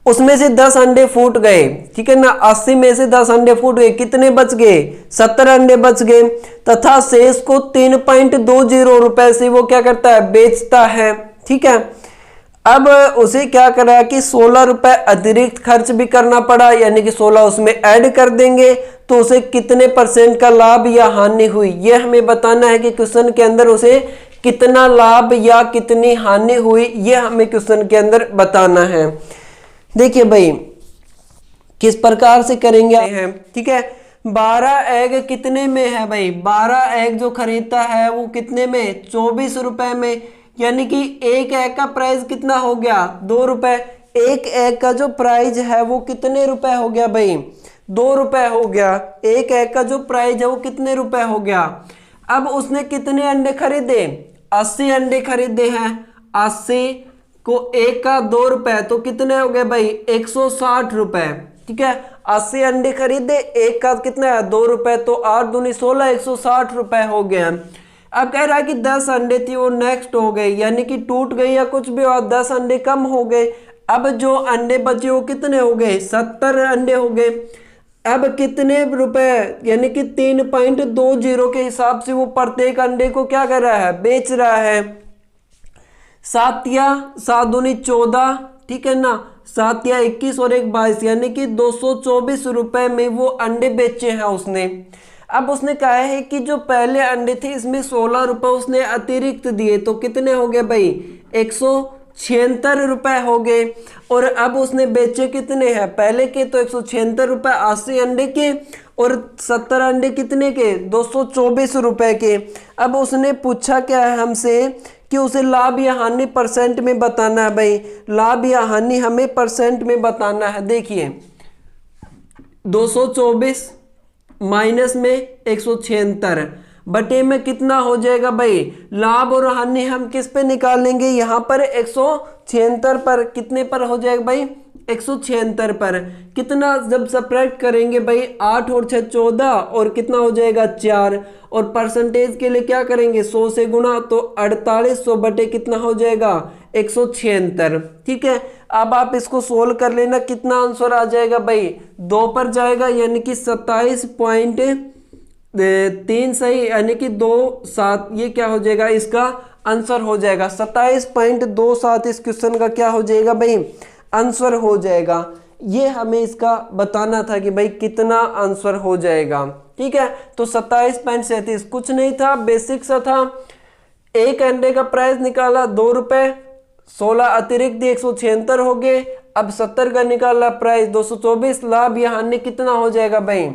उसमें से 10 अंडे फूट गए। ठीक है ना, 80 में से 10 अंडे फूट गए, कितने बच गए, 70 अंडे बच गए, तथा शेष को 3.20 रुपए से वो क्या करता है, बेचता है। ठीक है, अब उसे क्या करा कि 16 रुपए अतिरिक्त खर्च भी करना पड़ा, यानी कि 16 उसमें ऐड कर देंगे, तो उसे कितने % का लाभ या हानि हुई, ये हमें बताना है कि क्वेश्चन के अंदर उसे कितना लाभ या कितनी हानि हुई, ये हमें क्वेश्चन के अंदर बताना है। देखिए भाई किस प्रकार से करेंगे हैं। ठीक है, 12 एग कितने में है भाई, 12 एग जो खरीदता है वो कितने में, 24 रुपए में, यानी कि एक एग का प्राइस कितना हो गया, 2 रुपए। एक एग का जो प्राइस है वो कितने रुपए हो गया भाई, 2 रुपए हो गया। एक एग का जो प्राइस है वो कितने रुपए हो गया। अब उसने कितने अंडे खरीदे, 80 अंडे खरीदे हैं। 80 को एक का 2 रुपए तो कितने हो गए भाई, 160 रुपए। ठीक है, 80 अंडे खरीदे, एक का कितना है, 2 रुपए, तो 8 दूनी 16, 160 रुपए हो गए। अब कह रहा है कि 10 अंडे थी वो नेक्स्ट हो गई, यानी कि टूट गई या कुछ भी, और 10 अंडे कम हो गए। अब जो अंडे बचे वो कितने हो गए, 70 अंडे हो गए। अब कितने रुपए, यानी कि 3.20 के हिसाब से वो प्रत्येक अंडे को क्या कर रहा है, बेच रहा है। 7 या 7 दूनी 14, ठीक है ना, 7 या 21 और 1 22, यानी कि 224 रुपए में वो अंडे बेचे हैं उसने। अब उसने कहा है कि जो पहले अंडे थे इसमें 16 रुपए उसने अतिरिक्त दिए, तो कितने हो गए भाई, 176 रुपए हो गए। और अब उसने बेचे कितने हैं, पहले के तो 176 रुपए 80 अंडे के, और 70 अंडे कितने के, 224 रुपए के। अब उसने पूछा क्या है हमसे कि उसे लाभ या हानि परसेंट में बताना है। भाई लाभ या हानि हमें परसेंट में बताना है। देखिए 224 माइनस में 176 बटे में कितना हो जाएगा भाई, लाभ और हानि हम किस पे निकालेंगे, यहाँ पर 176 पर, कितने पर हो जाएगा भाई, 176 पर। कितना जब सब्ट्रैक्ट करेंगे भाई, 8 और 6 14 और कितना हो जाएगा 4, और परसेंटेज के लिए क्या करेंगे 100 से गुणा, तो 4800 बटे कितना हो जाएगा 176। ठीक है, अब आप इसको सोल्व कर लेना, कितना आंसर आ जाएगा भाई, 2 पर जाएगा, यानी कि 27.3 सही, यानी कि 27, ये क्या हो जाएगा इसका आंसर हो जाएगा 27.27। इस क्वेश्चन का क्या हो जाएगा भाई, आंसर हो जाएगा। ये हमें इसका बताना था कि भाई कितना आंसर हो जाएगा। ठीक है, तो 27.37 कुछ नहीं था, बेसिक सा था। एक अंडे का प्राइस निकाला 2 रुपए, 16 अतिरिक्त दिए 176 हो गए। अब 70 का निकाला प्राइस 224, लाभ या हानि कितना हो जाएगा भाई,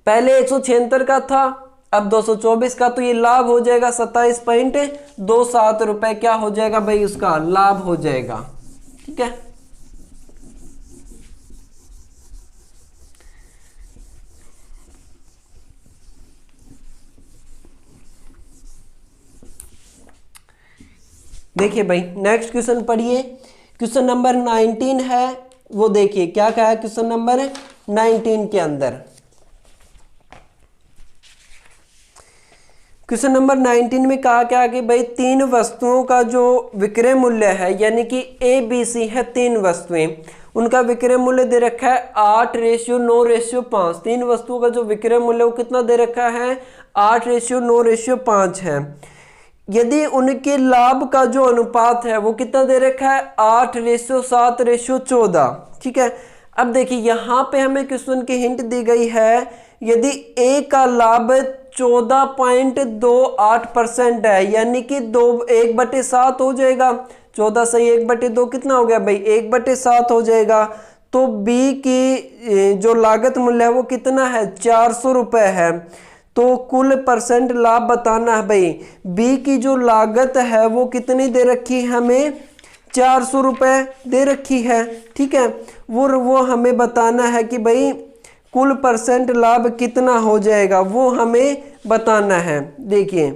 पहले 176 का था अब 224 का, तो ये लाभ हो जाएगा 27.27 रुपए, क्या हो जाएगा भाई उसका लाभ हो जाएगा। ठीक है, देखिए भाई नेक्स्ट क्वेश्चन पढ़िए, क्वेश्चन नंबर 19 है, वो देखिए क्या कहा है क्वेश्चन नंबर 19 के अंदर। क्वेश्चन नंबर 19 में कहा क्या कि भाई 3 वस्तुओं का जो विक्रय मूल्य है, यानी कि ABC है 3 वस्तुएं, उनका विक्रय मूल्य दे रखा है 8:9:5। 3 वस्तुओं का जो विक्रय मूल्य वो कितना दे रखा है 8:9:5 है। यदि उनके लाभ का जो अनुपात है वो कितना दे रखा है 8:7:14। ठीक है, अब देखिए यहाँ पे हमें क्वेश्चन की हिंट दी गई है, यदि A का लाभ 14.28% है, यानी कि 1/7 हो जाएगा, 14 सही 1/2 कितना हो गया भाई 1/7 हो जाएगा। तो B की जो लागत मूल्य है वो कितना है 400 रुपए है। तो कुल परसेंट लाभ बताना है भाई, B की जो लागत है वो कितनी दे रखी है हमें 400 रुपए दे रखी है। ठीक है, वो हमें बताना है कि भाई कुल परसेंट लाभ कितना हो जाएगा, वो हमें बताना है। देखिए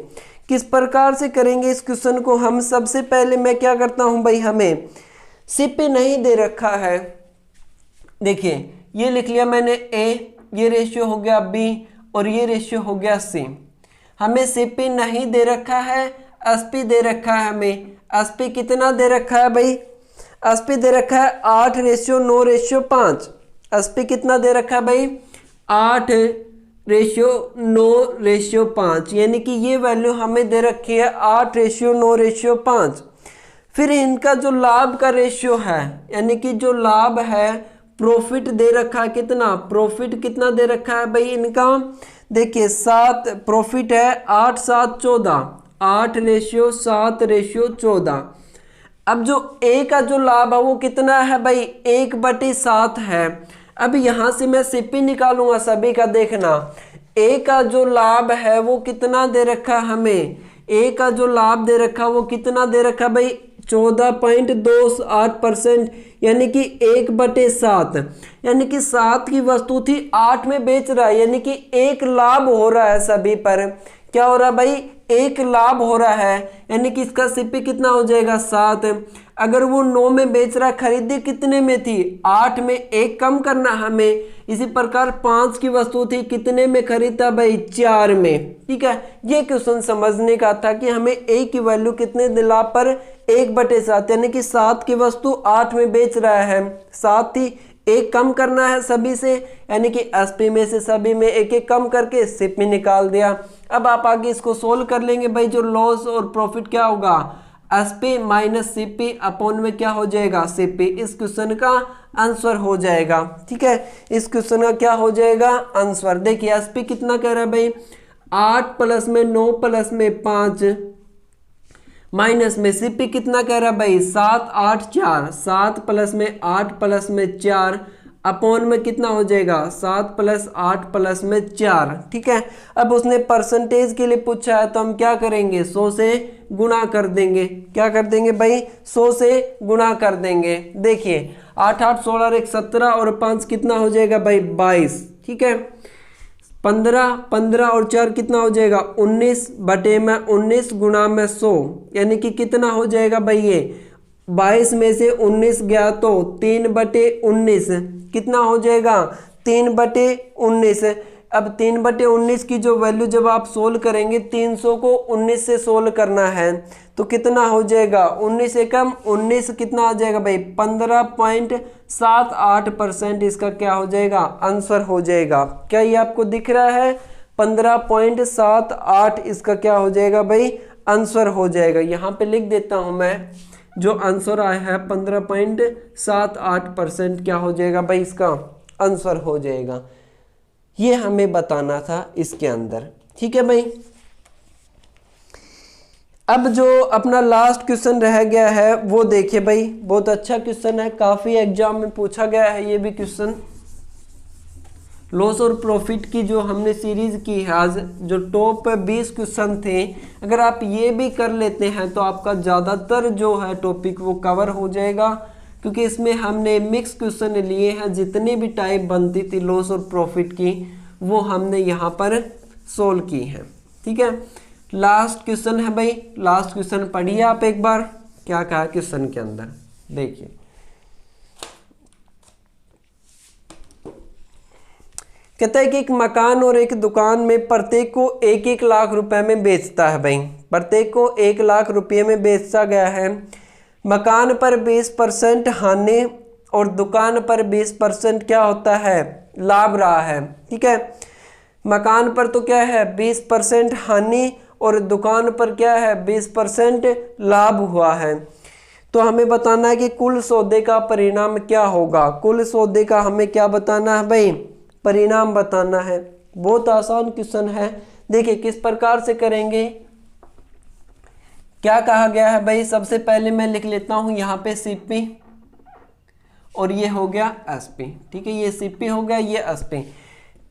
किस प्रकार से करेंगे इस क्वेश्चन को हम, सबसे पहले मैं क्या करता हूं भाई, हमें सीपी नहीं दे रखा है, देखिए ये लिख लिया मैंने A, ये रेशियो हो गया B और ये रेशियो हो गया C। हमें सीपी नहीं दे रखा है, एसपी दे रखा है हमें। एसपी कितना दे रखा है भाई, एसपी दे रखा है 8:9:5। एसपी कितना दे रखा है भाई 8:9:5, यानी कि ये वैल्यू हमें दे रखी है 8:9:5। फिर इनका जो लाभ का रेशियो है, यानी कि जो लाभ है प्रॉफिट दे रखा है कितना, प्रॉफिट कितना दे रखा है भाई इनका, देखिए 7 प्रॉफिट है 8:7:14, 8:7:14। अब जो A का जो लाभ है वो कितना है भाई 1/7 है। अब यहाँ से मैं सीपी निकालूंगा सभी का, देखना A का जो लाभ है वो कितना दे रखा हमें, A का जो लाभ दे रखा वो कितना दे रखा भाई 14.28%, यानी कि 1/7, यानी कि 7 की वस्तु थी 8 में बेच रहा है, यानी कि 1 लाभ हो रहा है सभी पर। क्या हो रहा है भाई 1 लाभ हो रहा है, यानी कि इसका सीपी कितना हो जाएगा 7। अगर वो 9 में बेच रहा है, खरीदी कितने में थी 8 में, 1 कम करना हमें। इसी प्रकार 5 की वस्तु थी, कितने में खरीदा भाई 4 में। ठीक है, ये क्वेश्चन समझने का था कि हमें A की वैल्यू कितने लाभ पर 1/7, यानी कि 7 की वस्तु 8 में बेच रहा है, 7 थी 1 कम करना है सभी से, यानी कि एसपी में से सभी में 1 कम करके सीपी निकाल दिया। अब आप आगे इसको सोल्व कर लेंगे भाई, जो लॉस और प्रॉफिट क्या होगा एसपी माइनस सीपी अपॉन में क्या हो जाएगा सीपी। इस क्वेश्चन का आंसर हो जाएगा। ठीक है, इस क्वेश्चन का क्या हो जाएगा आंसर। देखिए एसपी कितना कह रहा है भाई 8 प्लस में 9 प्लस में 5 माइनस में सीपी कितना कह रहा है भाई 7 8 4, 7 प्लस में 8 प्लस में 4, अपॉन में कितना हो जाएगा 7 + 8 + में 4। ठीक है, अब उसने परसेंटेज के लिए पूछा है तो हम क्या करेंगे 100 से गुणा कर देंगे। क्या कर देंगे भाई 100 से गुणा कर देंगे। देखिए 8 8 16 और 1 17 और 5 कितना हो जाएगा भाई 22। ठीक है, 15 15 और 4 कितना हो जाएगा 19 बटे में 19 गुणा में 100, यानी कि कितना हो जाएगा भाई ये 22 में से 19 गया तो 3/19 कितना हो जाएगा 3/19। अब 3/19 की जो वैल्यू जब आप सोल्व करेंगे 300 को 19 से सोल्व करना है तो कितना हो जाएगा 19 से कम 19 कितना आ जाएगा भाई 15.78% इसका क्या हो जाएगा आंसर हो जाएगा। क्या ये आपको दिख रहा है 15.78 इसका क्या हो जाएगा भाई आंसर हो जाएगा। यहाँ पे लिख देता हूँ मैं, जो आंसर आया है 15.78% क्या हो जाएगा भाई इसका आंसर हो जाएगा। ये हमें बताना था इसके अंदर। ठीक है भाई, अब जो अपना लास्ट क्वेश्चन रह गया है वो देखिए भाई, बहुत अच्छा क्वेश्चन है, काफी एग्जाम में पूछा गया है ये भी क्वेश्चन। लॉस और प्रॉफिट की जो हमने सीरीज की है आज, जो टॉप 20 क्वेश्चन थे, अगर आप ये भी कर लेते हैं तो आपका ज़्यादातर जो है टॉपिक वो कवर हो जाएगा, क्योंकि इसमें हमने मिक्स क्वेश्चन लिए हैं। जितनी भी टाइप बनती थी लॉस और प्रॉफिट की वो हमने यहाँ पर सोल्व की है। ठीक है, लास्ट क्वेश्चन है भाई, लास्ट क्वेश्चन पढ़िए आप एक बार क्या कहा क्वेश्चन के अंदर। देखिए कहता है कि एक मकान और एक दुकान में प्रत्येक को 1-1 लाख रुपए में बेचता है भाई, प्रत्येक को 1 लाख रुपये में बेचा गया है। मकान पर 20% हानि और दुकान पर 20% क्या होता है लाभ रहा है। ठीक है, मकान पर तो क्या है 20% हानि और दुकान पर क्या है 20% लाभ हुआ है। तो हमें बताना है कि कुल सौदे का परिणाम क्या होगा। कुल सौदे का हमें क्या बताना है भाई परिणाम बताना है। बहुत आसान क्वेश्चन है। देखिए किस प्रकार से करेंगे, क्या कहा गया है भाई, सबसे पहले मैं लिख लेता हूं यहाँ पे सीपी और ये हो गया एसपी। ठीक है, ये सीपी हो गया, ये एसपी।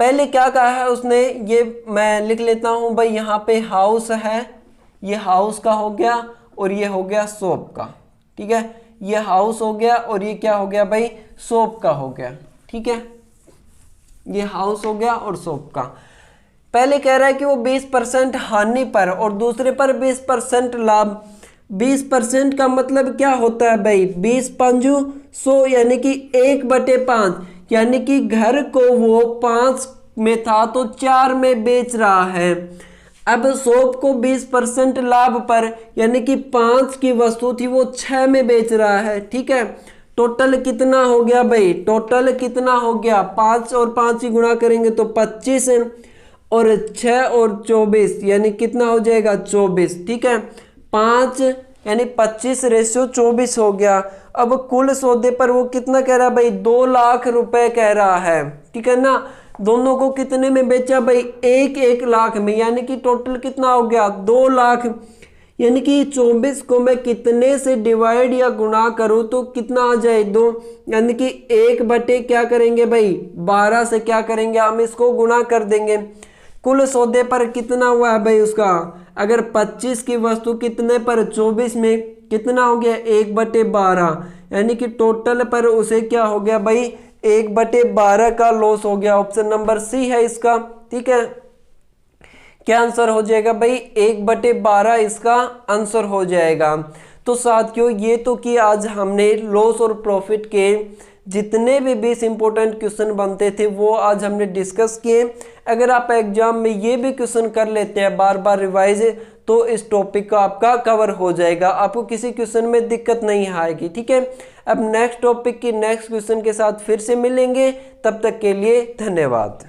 पहले क्या कहा है उसने, ये मैं लिख लेता हूं भाई, यहाँ पे हाउस है, ये हाउस का हो गया और ये हो गया शॉप का। ठीक है, ये हाउस हो गया और ये क्या हो गया भाई शॉप का हो गया। ठीक है, ये हाउस हो गया और शॉप का। पहले कह रहा है कि वो 20% हानि पर और दूसरे पर 20% लाभ। 20% का मतलब क्या होता है भाई 20×5 100, यानी कि 1/5, यानी कि घर को वो 5 में था तो 4 में बेच रहा है। अब शॉप को 20% लाभ पर, यानी कि 5 की वस्तु थी वो 6 में बेच रहा है। ठीक है, टोटल कितना हो गया भाई, टोटल कितना हो गया 5 और 5 ही गुणा करेंगे तो 25 और 6 और 24, यानी कितना हो जाएगा 24। ठीक है, 5 यानी 25:24 हो गया। अब कुल सौदे पर वो कितना कह रहा है भाई 2 लाख रुपए कह रहा है। ठीक है ना, दोनों को कितने में बेचा भाई 1-1 लाख में, यानी कि टोटल कितना हो गया 2 लाख। यानी कि 24 को मैं कितने से डिवाइड या गुणा करूं तो कितना आ जाए 2, यानी कि 1 क्या करेंगे भाई 12 से क्या करेंगे हम इसको गुणा कर देंगे। कुल सौदे पर कितना हुआ है भाई उसका, अगर 25 की वस्तु कितने पर 24 में कितना हो गया 1/12, यानी कि टोटल पर उसे क्या हो गया भाई 1/12 का लॉस हो गया। ऑप्शन नंबर सी है इसका। ठीक है, क्या आंसर हो जाएगा भाई 1/12 इसका आंसर हो जाएगा। तो साथियों ये तो कि आज हमने लॉस और प्रॉफिट के जितने भी 20 इंपॉर्टेंट क्वेश्चन बनते थे वो आज हमने डिस्कस किए। अगर आप एग्जाम में ये भी क्वेश्चन कर लेते हैं बार बार रिवाइज, तो इस टॉपिक का आपका कवर हो जाएगा, आपको किसी क्वेश्चन में दिक्कत नहीं आएगी। ठीक है, अब नेक्स्ट टॉपिक की नेक्स्ट क्वेश्चन के साथ फिर से मिलेंगे, तब तक के लिए धन्यवाद।